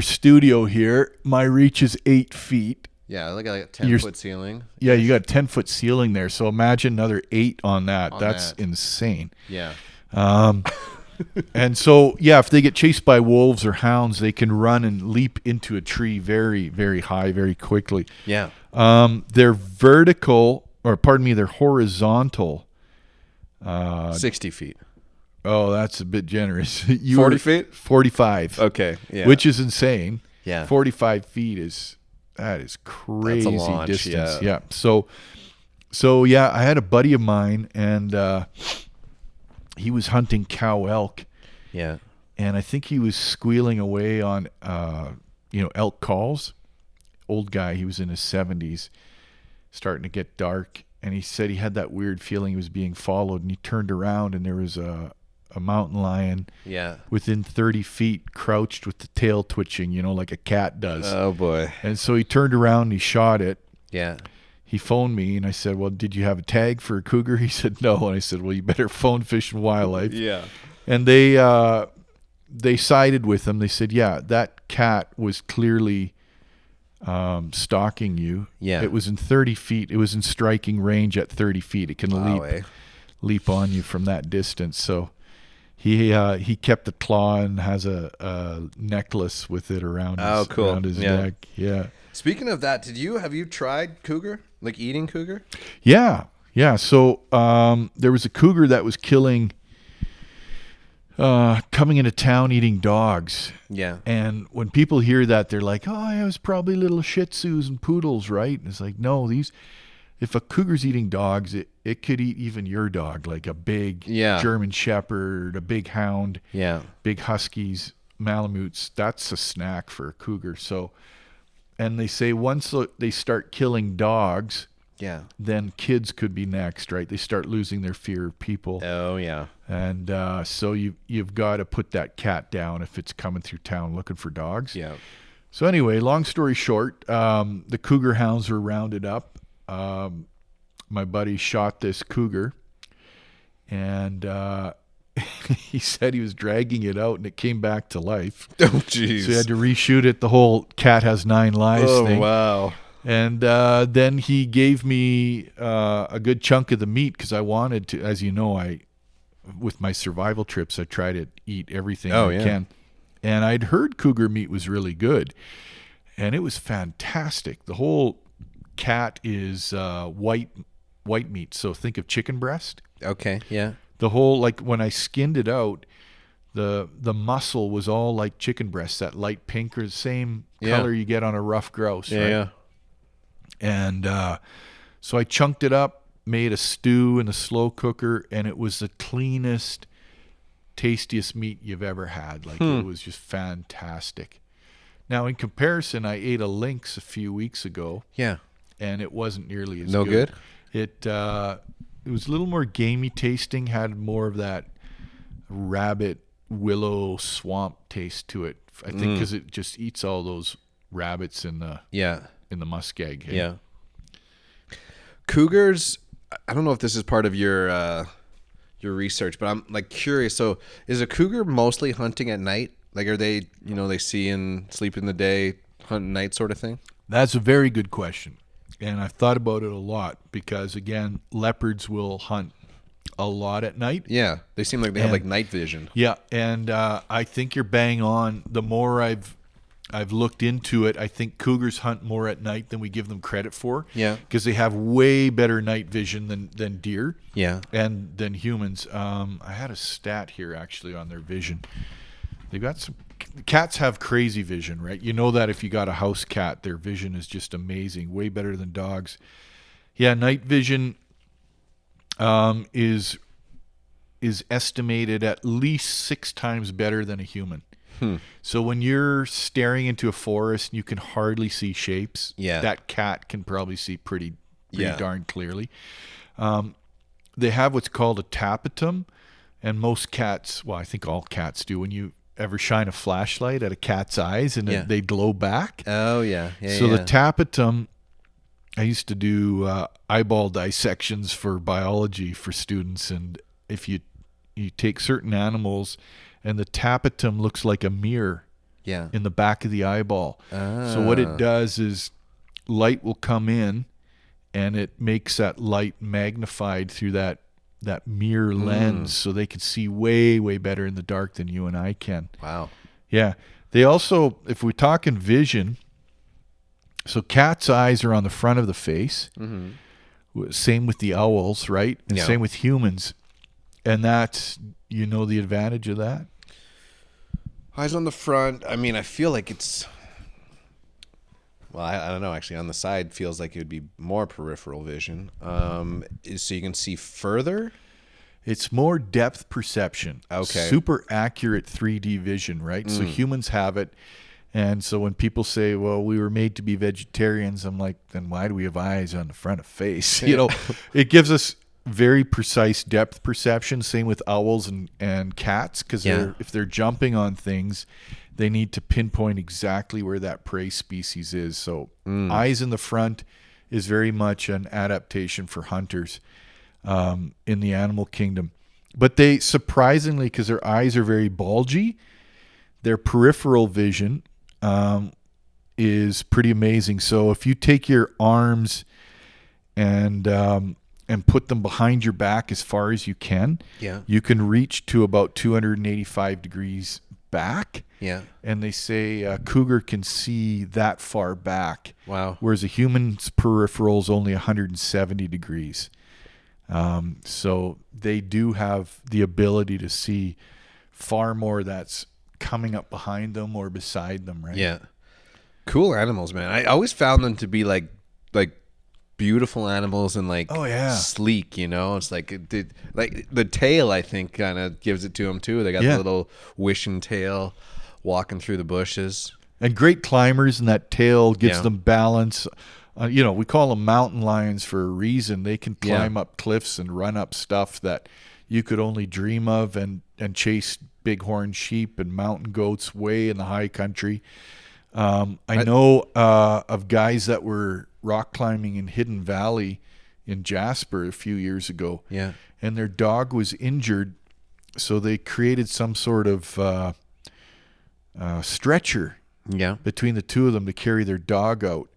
studio here. My reach is 8 feet. Yeah, like a 10-foot ceiling. Yeah, you got a 10-foot ceiling there. So imagine another 8 on that. That's insane. Yeah. And so, yeah, if they get chased by wolves or hounds, they can run and leap into a tree very, very high, very quickly. Yeah. They're they're horizontal. 60 feet. Oh, that's a bit generous. 40 feet? 45. Okay, yeah. Which is insane. Yeah. 45 feet is crazy That's a launch, distance. Yeah. So yeah, I had a buddy of mine, and he was hunting cow elk. Yeah. And I think he was squealing away on elk calls. Old guy, he was in his 70s, starting to get dark. And he said he had that weird feeling he was being followed, and he turned around and there was a mountain lion within 30 feet, crouched with the tail twitching, like a cat does. Oh, boy. And so he turned around and he shot it. Yeah. He phoned me, and I said, well, did you have a tag for a cougar? He said, no. And I said, well, you better phone Fish and Wildlife. Yeah. And they sided with him. They said, yeah, that cat was clearly stalking you. Yeah. It was in 30 feet. It was in striking range at 30 feet. It can leap on you from that distance. So he kept the claw and has a necklace with it around his neck. Yeah. Speaking of that, have you tried cougar? Like eating cougar? Yeah. Yeah. So there was a cougar that was coming into town eating dogs. Yeah. And when people hear that, they're like, oh, it was probably little Shih Tzus and poodles, right? And it's like, no, if a cougar's eating dogs, it could eat even your dog, like a big German Shepherd, a big hound, big Huskies, Malamutes. That's a snack for a cougar. So, and they say once they start killing dogs, then kids could be next, right? They start losing their fear of people. Oh, yeah. And so you've got to put that cat down if it's coming through town looking for dogs. Yeah. So anyway, long story short, the cougar hounds were rounded up. My buddy shot this cougar, and he said he was dragging it out, and it came back to life. Oh, jeez. So he had to reshoot it. The whole cat has 9 lives thing. Oh, wow. And then he gave me a good chunk of the meat because I wanted to, as you know, with my survival trips, I try to eat everything I can. And I'd heard cougar meat was really good, and it was fantastic. The whole cat is white meat, so think of chicken breast. Okay, yeah. The whole, like when I skinned it out, the muscle was all like chicken breast, that light pink or the same color you get on a rough grouse, right? Yeah. And so I chunked it up, made a stew in a slow cooker, and it was the cleanest, tastiest meat you've ever had. Like it was just fantastic. Now, in comparison, I ate a lynx a few weeks ago. Yeah. And it wasn't nearly as good. It was a little more gamey tasting, had more of that rabbit willow swamp taste to it. I think because it just eats all those rabbits in the muskeg. Hey? Yeah. Cougars. I don't know if this is part of your research, but I'm like curious. So, is a cougar mostly hunting at night? Like, are they, they see and sleep in the day, hunt at night, sort of thing? That's a very good question, and I've thought about it a lot because, again, leopards will hunt a lot at night. Yeah, they seem like they have like night vision. Yeah, and I think you're bang on. The more I've looked into it, I think cougars hunt more at night than we give them credit for. Yeah, because they have way better night vision than deer. Yeah, and than humans. I had a stat here actually on their vision. They've got some. Cats have crazy vision, right? You know that if you got a house cat, their vision is just amazing, way better than dogs. Yeah, night vision is estimated at least 6 times better than a human. So when you're staring into a forest, you can hardly see shapes. Yeah, that cat can probably see pretty darn clearly. They have what's called a tapetum, and most cats, well, I think all cats do. When you ever shine a flashlight at a cat's eyes and they glow back. Oh yeah. So the tapetum. I used to do eyeball dissections for biology for students, and if you take certain animals, and the tapetum looks like a mirror in the back of the eyeball. So what it does is light will come in, and it makes that light magnified through that mirror lens, so they can see way, way better in the dark than you and I can. Wow. Yeah. They also, if we're talking vision, so cats' eyes are on the front of the face. Mm-hmm. Same with the owls, right? And same with humans. And that's, the advantage of that? Eyes on the front. I mean, I feel like it's... Well, I don't know. Actually, on the side feels like it would be more peripheral vision. So you can see further? It's more depth perception. Okay. Super accurate 3D vision, right? So humans have it. And so when people say, well, we were made to be vegetarians, I'm like, then why do we have eyes on the front of face? It gives us very precise depth perception. Same with owls and cats, because if they're jumping on things, they need to pinpoint exactly where that prey species is. So eyes in the front is very much an adaptation for hunters in the animal kingdom. But they, surprisingly, because their eyes are very bulgy, their peripheral vision is pretty amazing. So if you take your arms and put them behind your back as far as you can, you can reach to about 285 degrees back. Yeah. And they say a cougar can see that far back. Wow. Whereas a human's peripheral is only 170 degrees. So they do have the ability to see far more that's coming up behind them or beside them, right? Yeah. Cool animals, man. I always found them to be like beautiful animals and sleek, It's like the tail, I think, kind of gives it to them too. They got the little wishing tail walking through the bushes. And great climbers, and that tail gives them balance. We call them mountain lions for a reason. They can climb up cliffs and run up stuff that you could only dream of, and chase bighorn sheep and mountain goats way in the high country. I know of guys that were rock climbing in Hidden Valley in Jasper a few years ago. Yeah. And their dog was injured, so they created some sort of stretcher between the two of them to carry their dog out.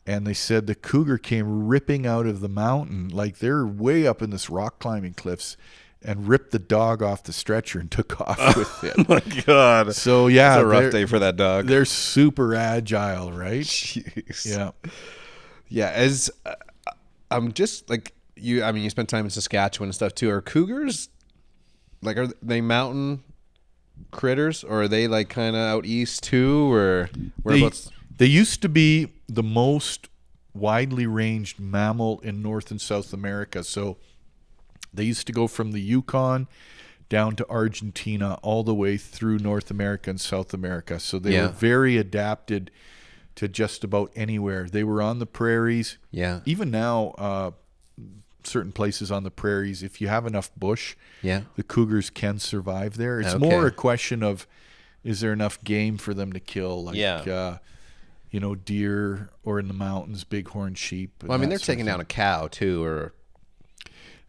And they said the cougar came ripping out of the mountain, like they're way up in this rock climbing cliffs, and ripped the dog off the stretcher and took off with it. Oh my God. So it's a rough day for that dog. They're super agile, right? Jeez. Yeah. Yeah. As I'm just like you spent time in Saskatchewan and stuff too. Are cougars, are they mountain critters, or are they kind of out east too, or whereabouts? They used to be the most widely ranged mammal in North and South America. So they used to go from the Yukon down to Argentina, all the way through North America and South America. So they were very adapted to just about anywhere. They were on the prairies. Yeah. Even now, certain places on the prairies, if you have enough bush, Yeah. the cougars can survive there. It's Okay. more a question of, is there enough game for them to kill? Like, Yeah. Deer, or in the mountains, bighorn sheep. Well, I mean, they're taking down a cow too, or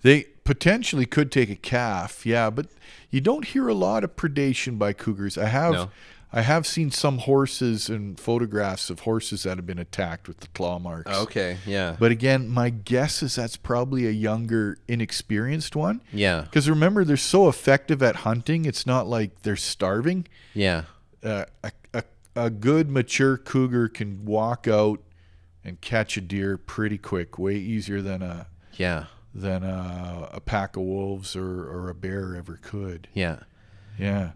They potentially could take a calf, yeah, but you don't hear a lot of predation by cougars. I have seen some horses and photographs of horses that have been attacked with the claw marks. okay, yeah, But again, my guess is that's probably a younger, inexperienced one. yeah, Because remember, they're so effective at hunting. It's not like they're starving. yeah, A good mature cougar can walk out and catch a deer pretty quick, way easier than a pack of wolves or a bear ever could. yeah. Yeah,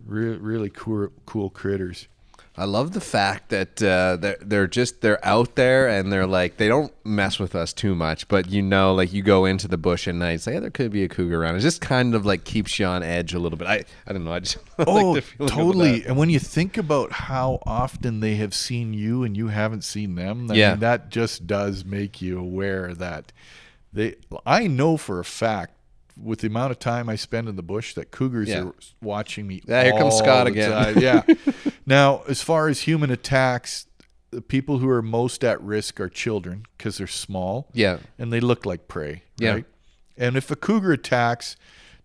really cool critters. I love the fact that they're out there and they're like, they don't mess with us too much, but like you go into the bush at night, say, there could be a cougar around. It just kind of like keeps you on edge a little bit. I don't know. I just like the feeling totally. of that. And when you think about how often they have seen you and you haven't seen them, I mean, that just does make you aware that I know for a fact, with the amount of time I spend in the bush, that cougars are watching me. Yeah, here comes Scott again. Time. Yeah. Now, as far as human attacks, the people who are most at risk are children because they're small. Yeah. And they look like prey. Yeah. Right? And if a cougar attacks,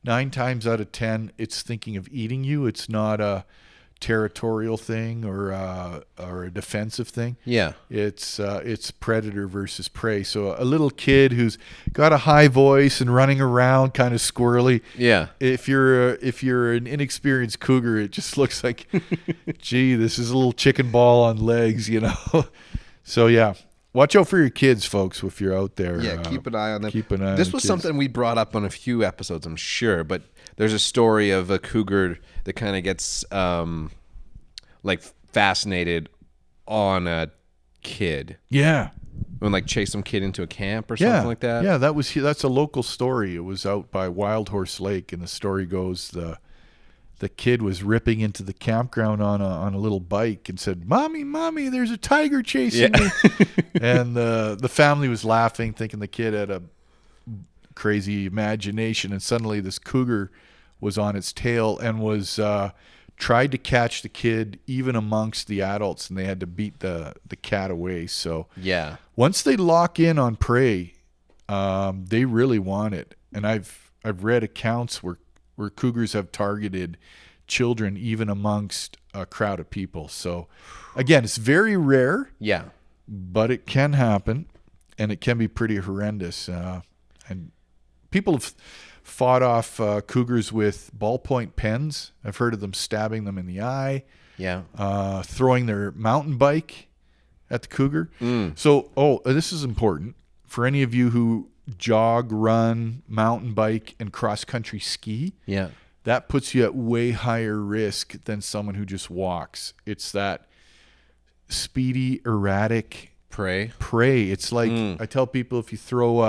9 times out of 10, it's thinking of eating you. It's not a territorial thing or a defensive thing. Yeah. It's predator versus prey. So a little kid who's got a high voice and running around kind of squirrely. Yeah. If you're an inexperienced cougar, it just looks like, gee, this is a little chicken ball on legs, So yeah, watch out for your kids, folks, if you're out there. Yeah, keep an eye on them. Keep an eye. This on was kids. something we brought up on a few episodes, I'm sure, but there's a story of a cougar that kind of gets like fascinated on a kid. Yeah. And like chase some kid into a camp or something like that. Yeah, that's a local story. It was out by Wild Horse Lake, and the story goes the kid was ripping into the campground on a little bike and said, "Mommy, there's a tiger chasing me." And the family was laughing, thinking the kid had a crazy imagination, and suddenly this cougar was on its tail and was tried to catch the kid even amongst the adults, and they had to beat the cat away. So yeah, once they lock in on prey, they really want it. And I've read accounts where cougars have targeted children even amongst a crowd of people. So again, it's very rare. Yeah, but it can happen, and it can be pretty horrendous. And people have fought off cougars with ballpoint pens. I've heard of them stabbing them in the eye. Yeah. Throwing their mountain bike at the cougar. So, this is important for any of you who jog, run, mountain bike, and cross-country ski. Yeah. That puts you at way higher risk than someone who just walks. It's that speedy, erratic Prey. It's like I tell people, if you throw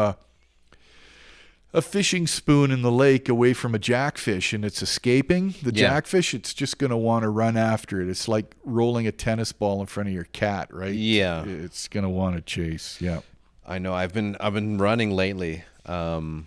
a fishing spoon in the lake away from a jackfish and it's escaping the jackfish, it's just going to want to run after it. It's like rolling a tennis ball in front of your cat, right? Yeah. It's going to want to chase. Yeah. I know. I've been running lately. And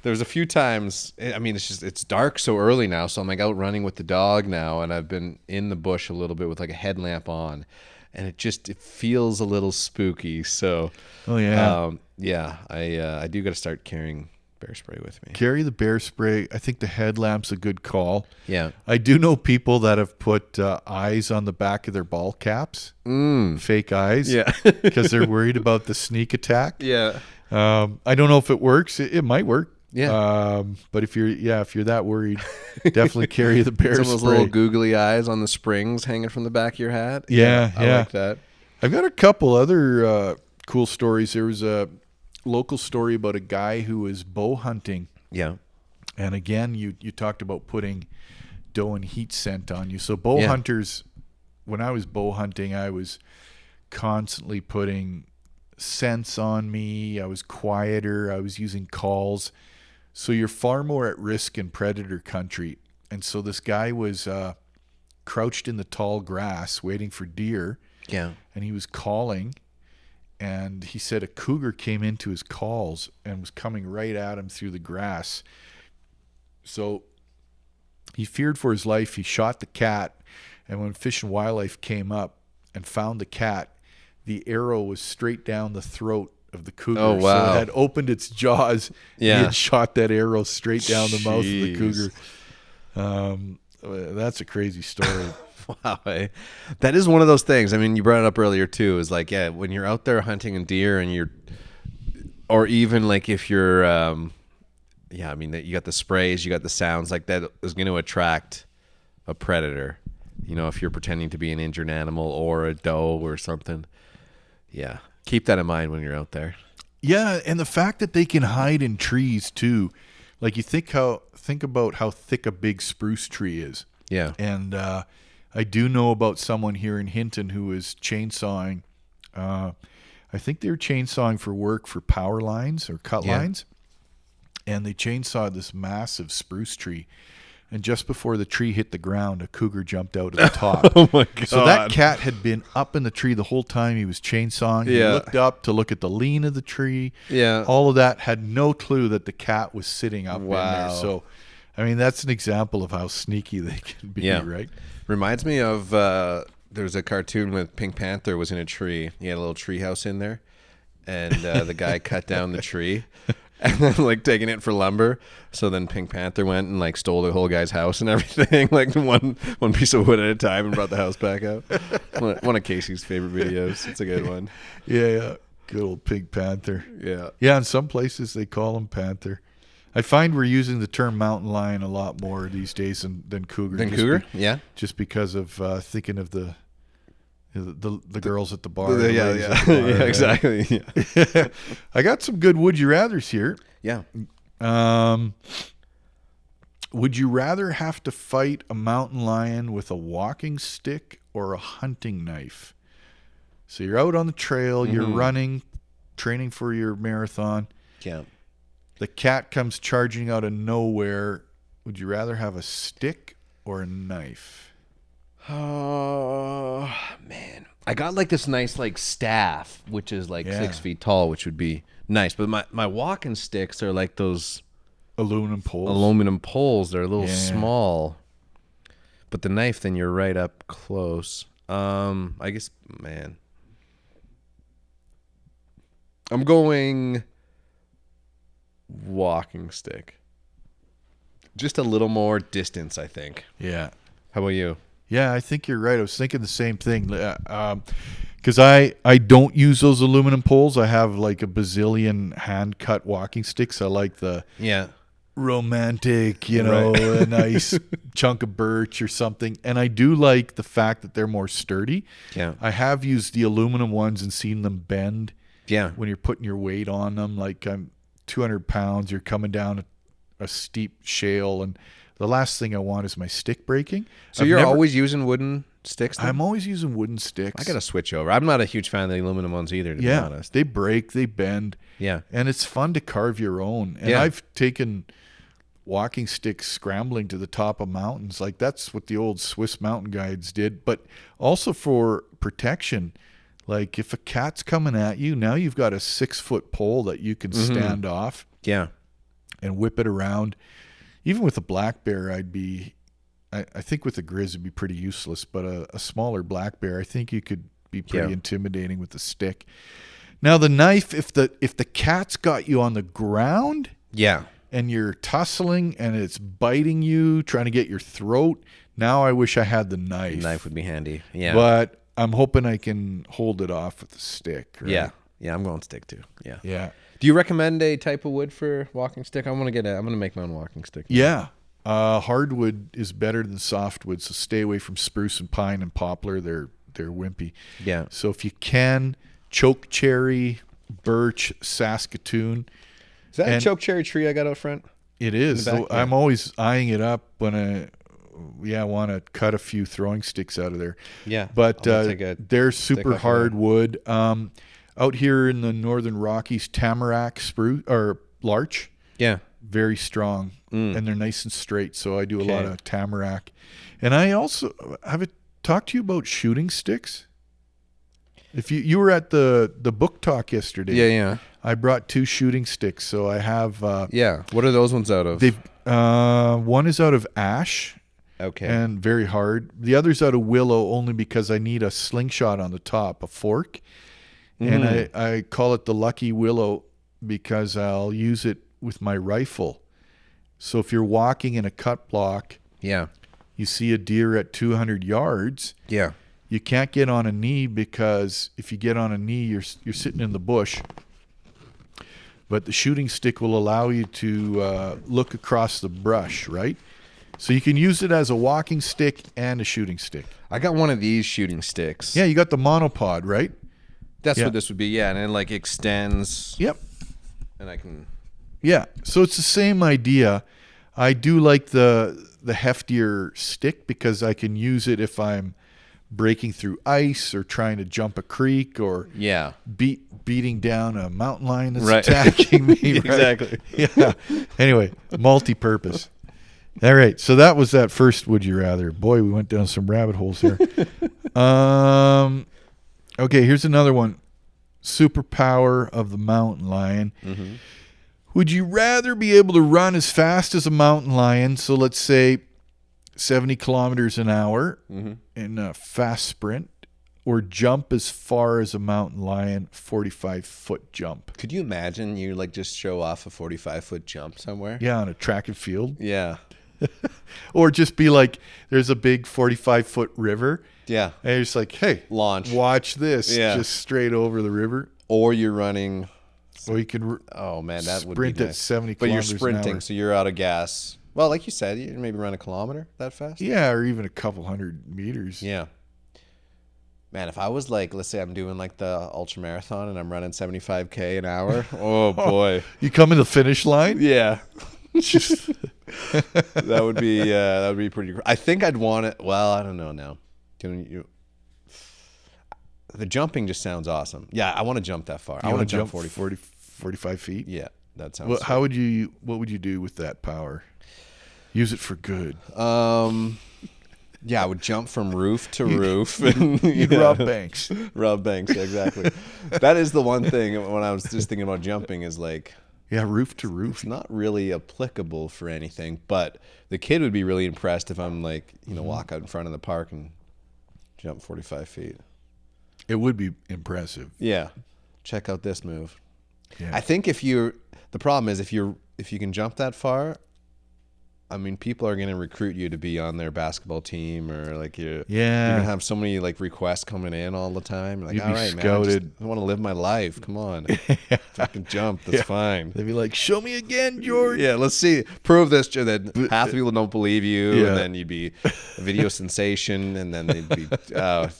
there's a few times, I mean, it's dark so early now, so I'm like out running with the dog now, and I've been in the bush a little bit with like a headlamp on, and it feels a little spooky. So, I do got to start carrying bear spray with me. Carry the bear spray. I think the headlamp's a good call. Yeah. I do know people that have put eyes on the back of their ball caps, fake eyes, because they're worried about the sneak attack. Yeah. I don't know if it works. It might work. Yeah. But if you're that worried, definitely carry the bear Some spray. of those little googly eyes on the springs hanging from the back of your hat. Yeah. I like that. I've got a couple other cool stories. There was a local story about a guy who was bow hunting. Yeah. And again, you talked about putting doe and heat scent on you. So bow hunters, when I was bow hunting, I was constantly putting scents on me. I was quieter. I was using calls. So you're far more at risk in predator country. And so this guy was crouched in the tall grass waiting for deer. Yeah. And he was calling. and he said a cougar came into his calls and was coming right at him through the grass. So he feared for his life. He shot the cat, and when Fish and Wildlife came up and found the cat, the arrow was straight down the throat of the cougar. Oh, wow. So it had opened its jaws. Yeah. He had shot that arrow straight down the mouth of the cougar. That's a crazy story. Wow. That is one of those things. I mean, you brought it up earlier too, is like, yeah, when you're out there hunting a deer and or even like if you're, I mean, you got the sprays, you got the sounds, like that is going to attract a predator. You know, if you're pretending to be an injured animal or a doe or something. Yeah. Keep that in mind when you're out there. Yeah, and the fact that they can hide in trees too. Like you think about how thick a big spruce tree is. Yeah. And I do know about someone here in Hinton who is chainsawing. I think they were chainsawing for work for power lines or cut lines. And they chainsawed this massive spruce tree. And just before the tree hit the ground, a cougar jumped out of the top. Oh, my God. So that cat had been up in the tree the whole time he was chainsawing. He looked up to look at the lean of the tree. Yeah. All of that, had no clue that the cat was sitting up in there. So, I mean, that's an example of how sneaky they can be, right? Reminds me of, there's a cartoon with Pink Panther was in a tree. He had a little tree house in there. And the guy cut down the tree. And then, like, taking it for lumber. So then Pink Panther went and, like, stole the whole guy's house and everything, like one piece of wood at a time, and brought the house back out. One of Casey's favorite videos. It's a good one. Yeah. Good old Pink Panther. Yeah. Yeah, in some places they call him Panther. I find we're using the term mountain lion a lot more these days than cougar. Yeah. Just because of thinking of the girls at the bar. Yeah, exactly. Yeah. I got some good would you rathers here. Yeah. Would you rather have to fight a mountain lion with a walking stick or a hunting knife? So you're out on the trail, you're running, training for your marathon. Yeah. The cat comes charging out of nowhere. Would you rather have a stick or a knife? Oh, man. I got like this nice like staff, which is like 6 feet tall, which would be nice. But my walking sticks are like those aluminum poles. They're a little small. But the knife, then you're right up close. I guess, man. I'm going walking stick. Just a little more distance, I think. Yeah. How about you? Yeah, I think you're right. I was thinking the same thing. Because I don't use those aluminum poles. I have like a bazillion hand-cut walking sticks. I like the romantic, a nice chunk of birch or something. And I do like the fact that they're more sturdy. Yeah. I have used the aluminum ones and seen them bend. Yeah. When you're putting your weight on them. Like I'm 200 pounds, you're coming down a steep shale, and the last thing I want is my stick breaking. So you're always using wooden sticks then? I'm always using wooden sticks. I got to switch over. I'm not a huge fan of the aluminum ones either, to be honest. They break, they bend. Yeah. And it's fun to carve your own. And I've taken walking sticks scrambling to the top of mountains. Like that's what the old Swiss mountain guides did. But also for protection, like if a cat's coming at you, now you've got a 6-foot pole that you can stand off. Yeah. And whip it around. Even with a black bear, I think with a grizz it'd be pretty useless, but a smaller black bear, I think you could be pretty intimidating with a stick. Now the knife, if the cat's got you on the ground, and you're tussling and it's biting you, trying to get your throat, now I wish I had the knife. The knife would be handy. Yeah. But I'm hoping I can hold it off with the stick. Right? Yeah. Yeah, I'm going stick too. Yeah. Yeah. Do you recommend a type of wood for walking stick? I'm gonna make my own walking stick. Yeah. Hardwood is better than softwood, so stay away from spruce and pine and poplar. They're wimpy. Yeah. So if you can, choke cherry, birch, Saskatoon. Is that a choke cherry tree I got out front? It is. So I'm always eyeing it up when I want to cut a few throwing sticks out of there. Yeah. But they're super hardwood. Out here in the Northern Rockies, tamarack, spruce or larch. Yeah. Very strong. And they're nice and straight. So I do a lot of tamarack. And I also have talked to you about shooting sticks. If you were at the book talk yesterday. Yeah. I brought 2 shooting sticks, so I have. Yeah. What are those ones out of? One is out of ash. Okay. And very hard. The other's out of willow only because I need a slingshot on the top, a fork. And I call it the Lucky Willow because I'll use it with my rifle. So if you're walking in a cut block, you see a deer at 200 yards, you can't get on a knee because if you get on a knee, you're sitting in the bush. But the shooting stick will allow you to look across the brush, right? So you can use it as a walking stick and a shooting stick. I got one of these shooting sticks. Yeah, you got the monopod, right? That's what this would be, and it like extends. Yep. And I can. Yeah, so it's the same idea. I do like the heftier stick because I can use it if I'm breaking through ice or trying to jump a creek or beating down a mountain lion that's attacking me. Right? Exactly. Yeah. Anyway, multi-purpose. All right, so that was that first Would You Rather. Boy, we went down some rabbit holes here. Okay, here's another one. Superpower of the mountain lion. Would you rather be able to run as fast as a mountain lion, so let's say 70 kilometers an hour in a fast sprint, or jump as far as a mountain lion, 45-foot jump? Could you imagine you like just show off a 45-foot jump somewhere? Yeah, on a track and field. Yeah. Or just be like, there's a big 45-foot river. Yeah. And you're just like, hey, launch. Watch this. Yeah. Just straight over the river. Or you're running. Or you can that would be sprint nice. at 70 but kilometers you're sprinting, an hour. so you're out of gas. Well, like you said, you maybe run a kilometer that fast. Yeah, or even a couple hundred meters. Yeah. Man, if I was like, let's say I'm doing like the ultra marathon and I'm running 75K an hour. Oh boy. You come in the finish line? Yeah. Just that would be pretty cool. I think I'd want it. Well, I don't know now. The jumping just sounds awesome. Yeah, I want to jump that far. I want to jump 45 feet. Yeah, that sounds. Well, what would you do with that power? Use it for good. Yeah, I would jump from roof to roof. And, You'd rub banks. Rub banks, exactly. That is the one thing when I was just thinking about jumping is like. Yeah, roof to roof. It's not really applicable for anything, but the kid would be really impressed if I'm like, walk out in front of the park and jump 45 feet. It would be impressive. Yeah. Check out this move. Yeah. I think the problem is if you can jump that far, I mean, people are going to recruit you to be on their basketball team, or like you're going to have so many like requests coming in all the time. Like, you'd all right, scouted. Man, I want to live my life. Come on. Fucking jump. That's fine. They'd be like, show me again, George. Yeah, let's see. Prove this. That half the people don't believe you, and then you'd be a video sensation, and then they'd be, I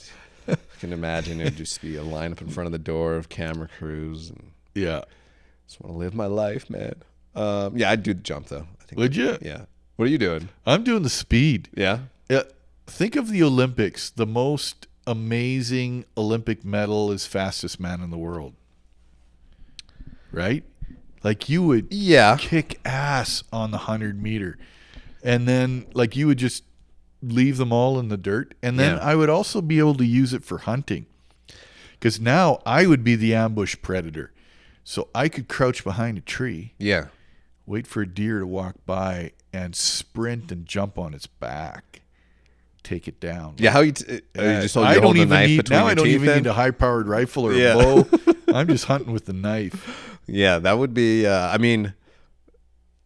can imagine it'd just be a lineup in front of the door of camera crews. And just want to live my life, man. Yeah, I'd do the jump, though. I think. Would you? Yeah. What are you doing? I'm doing the speed. Yeah? Yeah. Think of the Olympics. The most amazing Olympic medal is fastest man in the world. Right? Like you would kick ass on the 100-meter. And then like you would just leave them all in the dirt. And then I would also be able to use it for hunting. Because now I would be the ambush predator. So I could crouch behind a tree. Yeah. Wait for a deer to walk by and sprint and jump on its back, take it down. Yeah, how you just hold I your don't even knife need between now. your I don't teeth even then? need a high-powered rifle or a bow. I'm just hunting with the knife. Yeah, that would be. I mean,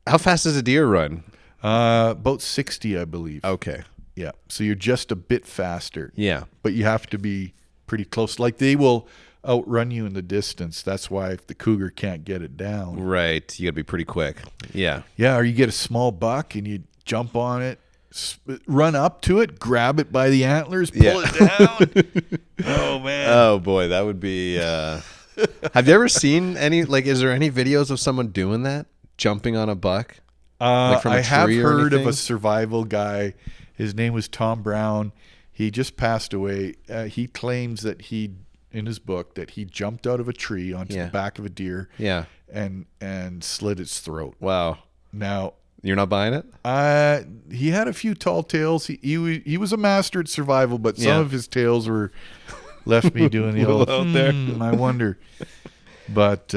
how fast does a deer run? About 60, I believe. Okay. Yeah, so you're just a bit faster. Yeah, but you have to be pretty close. Like they will outrun you in the distance. That's why if the cougar can't get it down. Right. You got to be pretty quick. Yeah. Yeah, or you get a small buck and you jump on it, run up to it, grab it by the antlers, pull it down. Oh, man. Oh, boy. That would be... Have you ever seen any... Like, is there any videos of someone doing that? Jumping on a buck? Like from a I have tree or heard of anything? a survival guy. His name was Tom Brown. He just passed away. He claims that in his book that he jumped out of a tree onto the back of a deer and slit its throat. Wow. Now, you're not buying it? He had a few tall tales. He was a master at survival, but some of his tales were left me doing the old out there. I wonder. But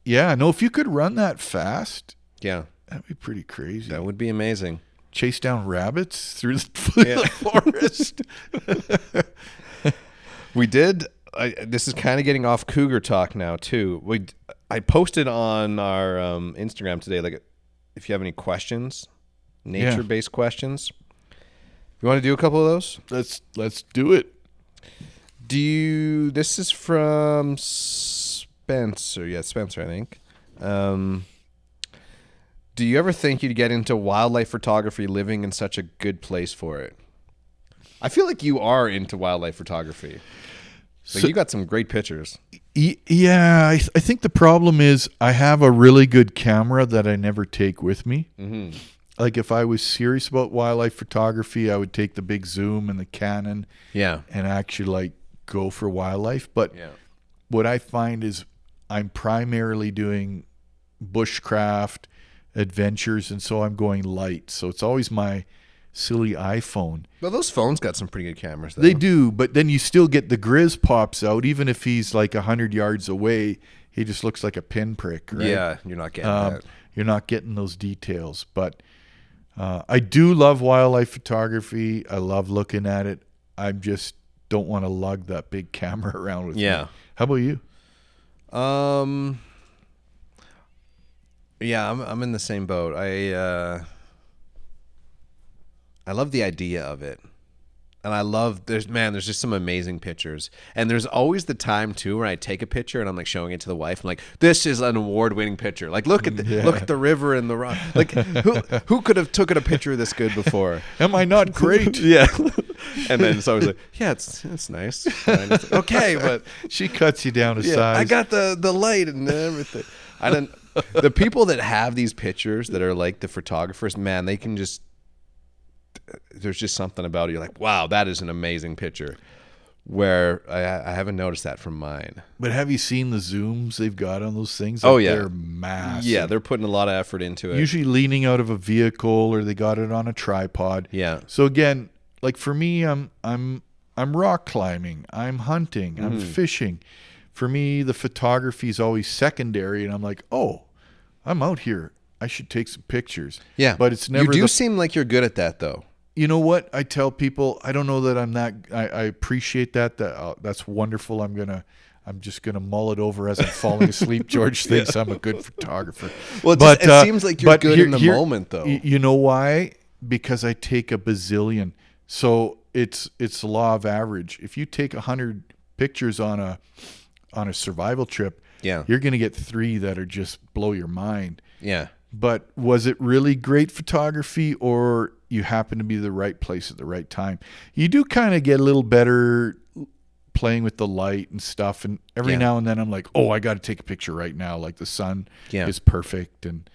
yeah, no, if you could run that fast, Yeah, that'd be pretty crazy. that would be amazing. Chase down rabbits through the forest. We did. This is kind of getting off cougar talk now too. I posted on our Instagram today, like, if you have any questions, nature-based questions. You want to do a couple of those? Let's do it. This is from Spencer. Yeah, Spencer, I think. Do you ever think you'd get into wildlife photography living in such a good place for it? I feel like you are into wildlife photography. Like, you got some great pictures. Yeah, I think the problem is I have a really good camera that I never take with me. Mm-hmm. Like, if I was serious about wildlife photography, I would take the big zoom and the Canon. Yeah. And actually, like, go for wildlife. But what I find is I'm primarily doing bushcraft, adventures, and so I'm going light. So it's always my silly iPhone. Well, those phones got some pretty good cameras, though. They do, but then you still get the Grizz pops out. Even if he's like 100 yards away, he just looks like a pinprick, right? Yeah, you're not getting that. You're not getting those details. But I do love wildlife photography. I love looking at it. I just don't want to lug that big camera around with me. How about you? Yeah, I'm in the same boat. I love the idea of it. And I love, there's just some amazing pictures. And there's always the time too where I take a picture and I'm like showing it to the wife. I'm like, this is an award-winning picture. Like, look at the river and the rock. Like, who could have taken a picture this good before? Am I not great? Yeah. And then so I was like, yeah, it's nice. It's fine. It's okay, but she cuts you down to size. I got the light and everything. The people that have these pictures that are like the photographers, man, they can just, there's just something about it. You're like, wow, that is an amazing picture. Where I haven't noticed that from mine. But have you seen the zooms they've got on those things? Oh, yeah. They're massive. Yeah, they're putting a lot of effort into it. Usually leaning out of a vehicle, or they got it on a tripod. Yeah. So again, like for me, I'm rock climbing, I'm hunting, I'm fishing. For me, the photography is always secondary, and I'm like, oh, I'm out here. I should take some pictures. Yeah. But it's never. You do seem like you're good at that, though. You know what? I tell people, I don't know that I'm that. I appreciate that. That's wonderful. I'm just gonna mull it over as I'm falling asleep. George thinks I'm a good photographer. Well, it seems like you're good in the moment, though. You know why? Because I take a bazillion. So it's the law of average. If you take 100 pictures on a survival trip, you're gonna get 3 that are just blow your mind. Yeah. But was it really great photography, or you happen to be the right place at the right time? You do kind of get a little better playing with the light and stuff. And every now and then I'm like, oh, I got to take a picture right now. Like the sun is perfect and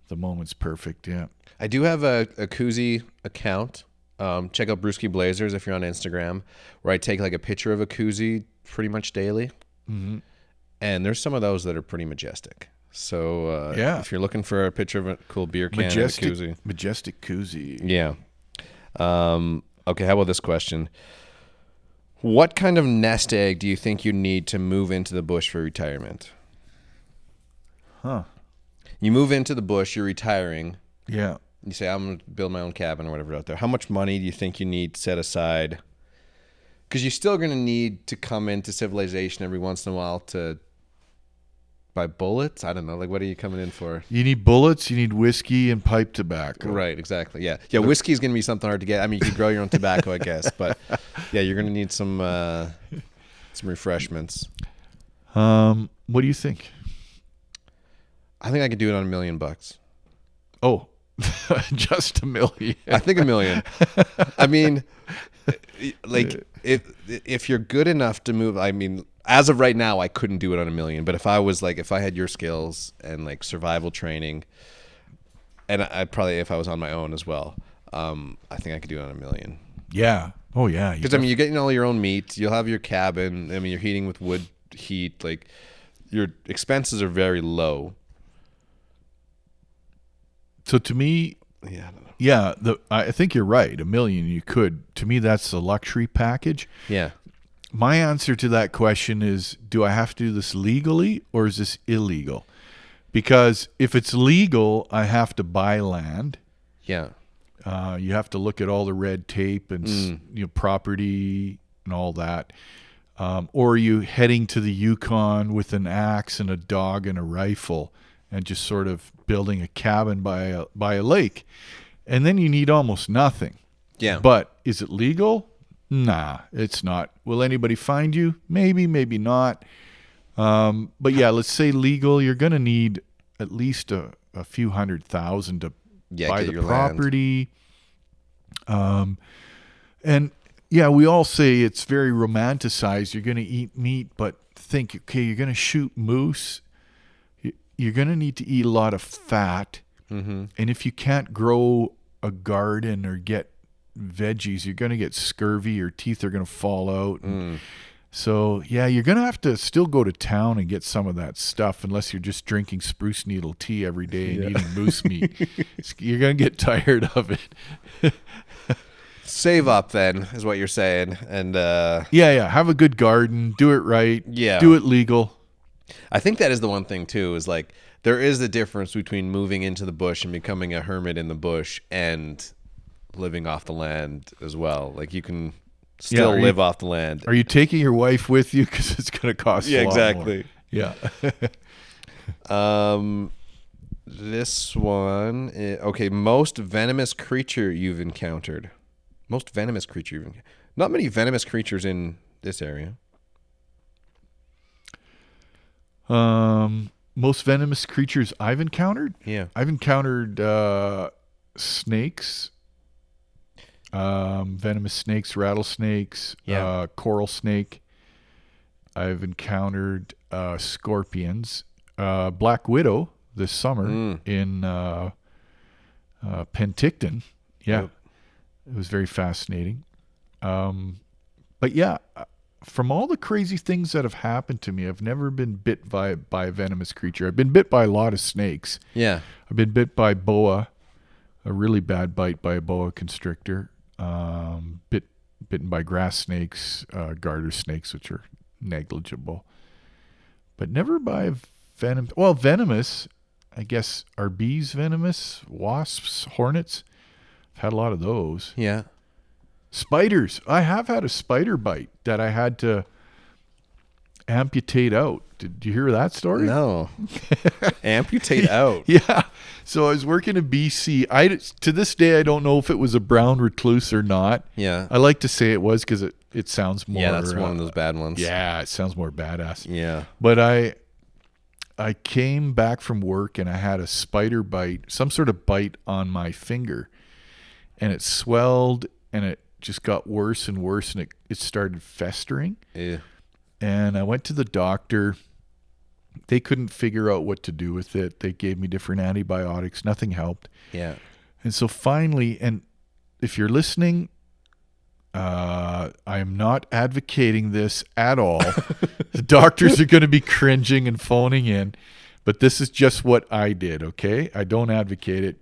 the moment's perfect. Yeah. I do have a koozie account. Check out Brewski Blazers if you're on Instagram, where I take like a picture of a koozie pretty much daily. Mm-hmm. And there's some of those that are pretty majestic. So if you're looking for a picture of a cool beer can and a koozie. Majestic koozie. Yeah. Okay, how about this question? What kind of nest egg do you think you need to move into the bush for retirement? Huh. You move into the bush, you're retiring. Yeah. You say, I'm going to build my own cabin or whatever out there. How much money do you think you need set aside? Because you're still going to need to come into civilization every once in a while to buy bullets. I don't know. Like, what are you coming in for? You need bullets, you need whiskey, and pipe tobacco. Right, exactly. Yeah. Yeah, whiskey is going to be something hard to get. I mean, you can grow your own tobacco, I guess. But, yeah, you're going to need some refreshments. What do you think? I think I could do it on $1 million. Oh, just $1 million. I think $1 million. I mean, like, if you're good enough to move, I mean, as of right now, I couldn't do it on $1 million. But if I had your skills and like survival training, and I'd probably, if I was on my own as well, I think I could do it on $1 million. Yeah. Oh yeah. Because I mean, you're getting all your own meat. You'll have your cabin. I mean, you're heating with wood heat. Like, your expenses are very low. So to me, yeah, I don't know. Yeah, I think you're right. $1 million, you could. To me, that's the luxury package. Yeah. My answer to that question is, do I have to do this legally or is this illegal? Because if it's legal, I have to buy land. Yeah. You have to look at all the red tape and property and all that. Or are you heading to the Yukon with an axe and a dog and a rifle and just sort of building a cabin by a lake? And then you need almost nothing. Yeah. But is it legal? Nah, it's not. Will anybody find you? Maybe, maybe not. But yeah, let's say legal. You're going to need at least a few $100,000 to buy the property. And yeah, we all say it's very romanticized. You're going to eat meat, but think, okay, you're going to shoot moose. You're going to need to eat a lot of fat. Mm-hmm. And if you can't grow a garden or get veggies, you're going to get scurvy. Your teeth are going to fall out. So, yeah, you're going to have to still go to town and get some of that stuff unless you're just drinking spruce needle tea every day and eating moose meat. You're going to get tired of it. Save up, then, is what you're saying. And yeah, have a good garden. Do it right. Yeah. Do it legal. I think that is the one thing, too, is like there is a difference between moving into the bush and becoming a hermit in the bush and living off the land as well. Like you can still live off the land. Are you taking your wife with you? Because it's going to cost a lot exactly. more. Yeah. This one. Okay. Most venomous creature you've encountered. Most venomous creature you've encountered. Not many venomous creatures in this area. Most venomous creatures I've encountered? Yeah. I've encountered snakes. Venomous snakes, rattlesnakes, coral snake. I've encountered scorpions, black widow this summer in Penticton. Yeah, It was very fascinating. But yeah, from all the crazy things that have happened to me, I've never been bit by a venomous creature. I've been bit by a lot of snakes. Yeah, I've been bit by boa, a really bad bite by a boa constrictor. Bitten by grass snakes, garter snakes, which are negligible, but never by venom. Well, venomous, I guess. Are bees venomous? Wasps, hornets. I've had a lot of those. Yeah. Spiders. I have had a spider bite that I had to amputate out. Did you hear that story? No. Amputate out. Yeah. So I was working in BC. To this day, I don't know if it was a brown recluse or not. Yeah. I like to say it was because it sounds more. Yeah, that's one of those bad ones. Yeah, it sounds more badass. Yeah. But I came back from work and I had a spider bite, some sort of bite on my finger, and it swelled and it just got worse and worse and it started festering. Yeah. And I went to the doctor. They couldn't figure out what to do with it. They gave me different antibiotics. Nothing helped. Yeah. And so finally, and if you're listening, I am not advocating this at all. The doctors are going to be cringing and phoning in, but this is just what I did, okay? I don't advocate it.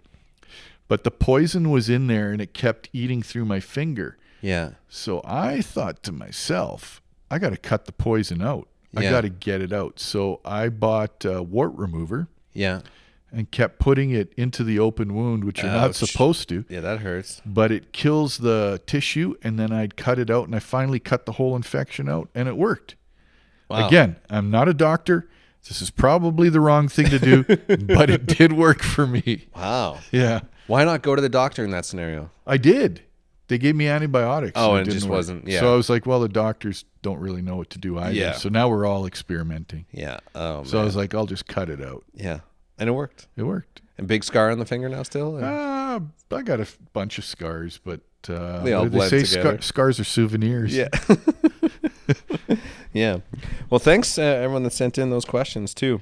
But the poison was in there and it kept eating through my finger. Yeah. So I thought to myself, I got to cut the poison out. I got to get it out. So I bought a wart remover. Yeah. And kept putting it into the open wound, which you're not supposed to. Yeah, that hurts. But it kills the tissue, and then I'd cut it out, and I finally cut the whole infection out, and it worked. Wow. Again, I'm not a doctor. This is probably the wrong thing to do, but it did work for me. Wow. Yeah. Why not go to the doctor in that scenario? I did. They gave me antibiotics. Oh, and it just wasn't. Yeah. So I was like, well, the doctors don't really know what to do either. Yeah. So now we're all experimenting. Yeah. Oh, so I was like, I'll just cut it out. Yeah. And it worked. It worked. And big scar on the finger now still? I got a bunch of scars, but they all blend together. Scars are souvenirs. Yeah. Yeah. Well, thanks everyone that sent in those questions too.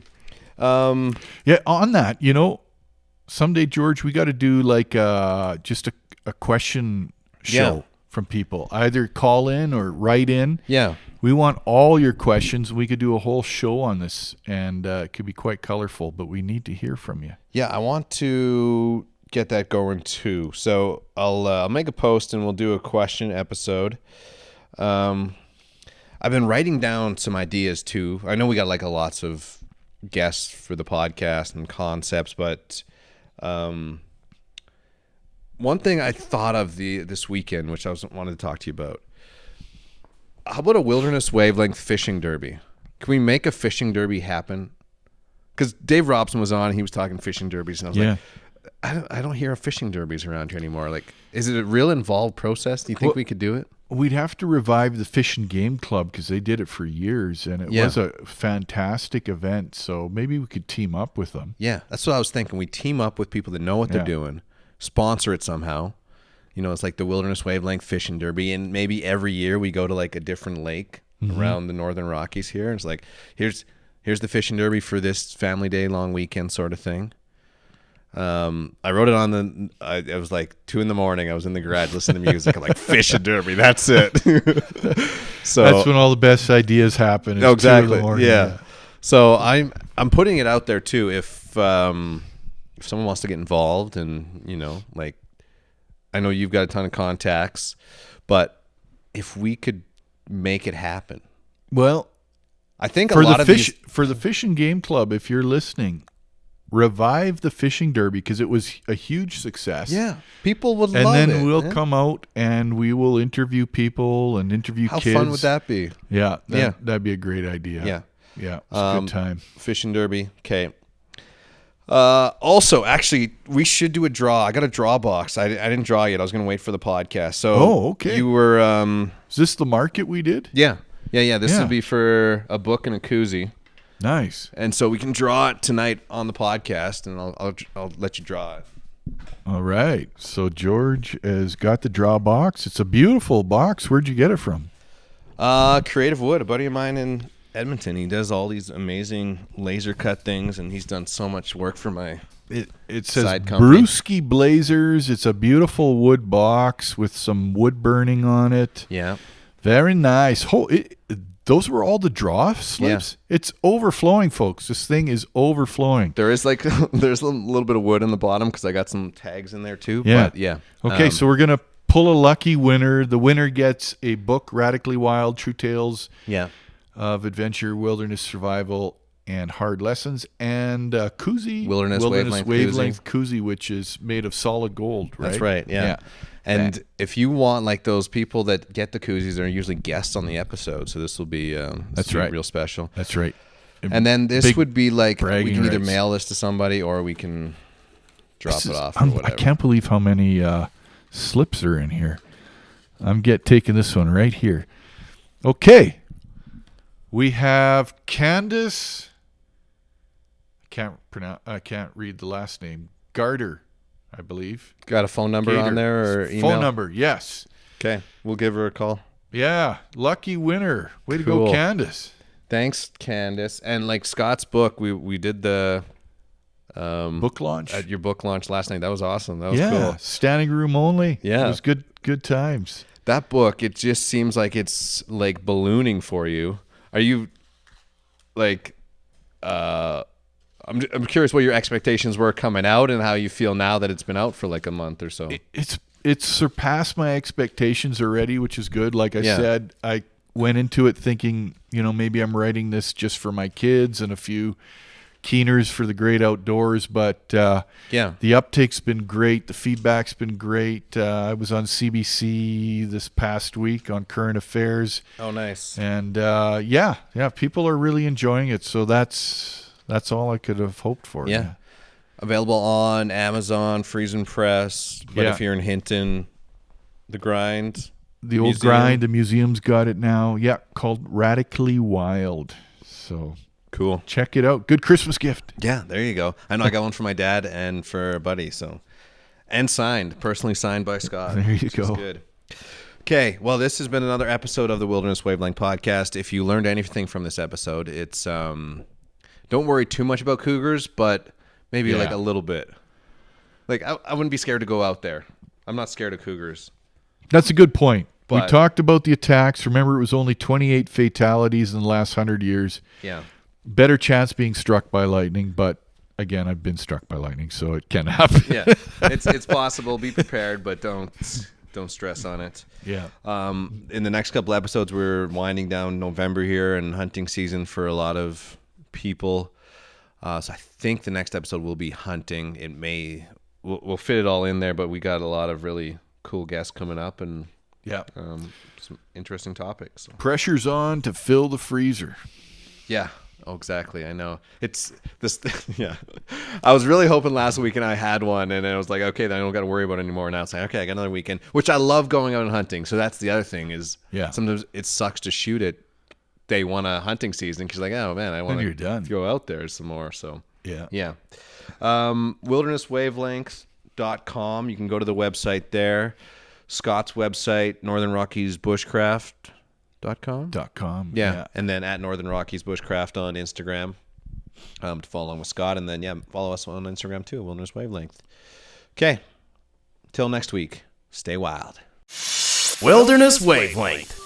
Yeah, on that, someday, George, we got to do like just a question show from people. Either call in or write in. Yeah. We want all your questions. We could do a whole show on this, and it could be quite colorful, but we need to hear from you. Yeah, I want to get that going too. So I'll make a post and we'll do a question episode. I I've been writing down some ideas too. I know we got like lots of guests for the podcast and concepts, but one thing I thought of this weekend, which I wanted to talk to you about. How about a wilderness wavelength fishing derby? Can we make a fishing derby happen? Because Dave Robson was on, and he was talking fishing derbies, and I was like, I don't hear fishing derbies around here anymore. Like, is it a real involved process? Do you think we could do it? We'd have to revive the Fish and Game Club because they did it for years, and it was a fantastic event. So maybe we could team up with them. Yeah, that's what I was thinking. We team up with people that know what they're doing, sponsor it somehow. You know, it's like the Wilderness Wavelength Fishing Derby, and maybe every year we go to like a different lake around the Northern Rockies here. And it's like, here's the Fishing Derby for this family day long weekend sort of thing. I wrote it on it was like 2 a.m. I was in the garage listening to music. I'm like, Fishing Derby, that's it. So that's when all the best ideas happen. Oh, exactly. Yeah. So I'm putting it out there too. If someone wants to get involved, and you know, like, I know you've got a ton of contacts, but if we could make it happen, well, I think for the Fish and Game Club, if you're listening, revive the fishing derby because it was a huge success. Yeah, people would love it. And then we'll yeah. come out and we will interview people and interview How kids. How fun would that be? Yeah, that'd be a great idea. Yeah, yeah, it's a good time. Fishing derby. Okay. Also, actually, we should do a draw. I got a draw box. I didn't draw yet. I was going to wait for the podcast. So, okay. You were. Is this the market we did? Yeah. This will be for a book and a koozie. Nice. And so we can draw it tonight on the podcast, and I'll let you draw it. All right. So George has got the draw box. It's a beautiful box. Where'd you get it from? Creative Wood, a buddy of mine in Edmonton. He does all these amazing laser cut things, and he's done so much work for my it says side company. Brewski Blazers. It's a beautiful wood box with some wood burning on it. Yeah. Very nice. Those were all the draw slips? Yeah. It's overflowing, folks. This thing is overflowing. There is there's a little bit of wood in the bottom because I got some tags in there too. Yeah. But yeah. Okay, so we're going to pull a lucky winner. The winner gets a book, Radically Wild, True Tales of Adventure, Wilderness Survival, and Hard Lessons, and a koozie. Wilderness Wavelength koozie, which is made of solid gold, right? That's right, yeah. And if you want, like, those people that get the koozies are usually guests on the episode, so this will be real special. That's right. And then this would be like, we can either rights. mail this to somebody or we can drop it off or whatever. I can't believe how many slips are in here. I'm taking this one right here. Okay. We have Candace. I can't read the last name. Garter, I believe. Got a phone number on there or email? Phone number, yes. Okay, we'll give her a call. Yeah, lucky winner. Way to go, Candace. Thanks, Candace. And like Scott's book, we did the book launch at your book launch last night. That was awesome. That was cool. Standing room only. Yeah, it was good times. That book, it just seems like it's like ballooning for you. Are you like? I'm curious what your expectations were coming out and how you feel now that it's been out for like a month or so. It's surpassed my expectations already, which is good. Like I said, I went into it thinking, maybe I'm writing this just for my kids and a few keeners for the great outdoors. But the uptake's been great. The feedback's been great. I was on CBC this past week on Current Affairs. Oh, nice. And people are really enjoying it. So that's all I could have hoped for. Yeah. Available on Amazon, Friesen Press. But if you're in Hinton, The Grind. The Old Grind, the museum's got it now. Yeah, called Radically Wild. So cool. Check it out. Good Christmas gift. Yeah, there you go. I know I got one for my dad and for a buddy. And personally signed by Scott. There you go. Good. Okay, well, this has been another episode of the Wilderness Wavelength Podcast. If you learned anything from this episode, it's... don't worry too much about cougars, but maybe like a little bit. Like, I wouldn't be scared to go out there. I'm not scared of cougars. That's a good point. But, we talked about the attacks. Remember, it was only 28 fatalities in the last 100 years. Yeah. Better chance being struck by lightning, but again, I've been struck by lightning, so it can happen. Yeah, it's possible. Be prepared, but don't Don't stress on it. Yeah. In the next couple episodes, we're winding down November here and hunting season for a lot of people. So I think the next episode will be hunting. We'll fit it all in there, but we got a lot of really cool guests coming up and some interesting topics. So. Pressure's on to fill the freezer. Yeah. Oh, exactly. I know. It's this. Yeah. I was really hoping last weekend I had one, and I was like, okay, then I don't got to worry about it anymore. Now it's like, okay, I got another weekend, which I love going out and hunting. So that's the other thing is sometimes it sucks to shoot it day one of hunting season because like, oh man, I want to go out there some more. So yeah. Wildernesswavelength.com. You can go to the website there. Scott's website, Northern Rockies Bushcraft.com. Yeah. And then at Northern Rockies Bushcraft on Instagram to follow along with Scott. And then, follow us on Instagram too, Wilderness Wavelength. Okay. Till next week, stay wild. Wilderness Wavelength.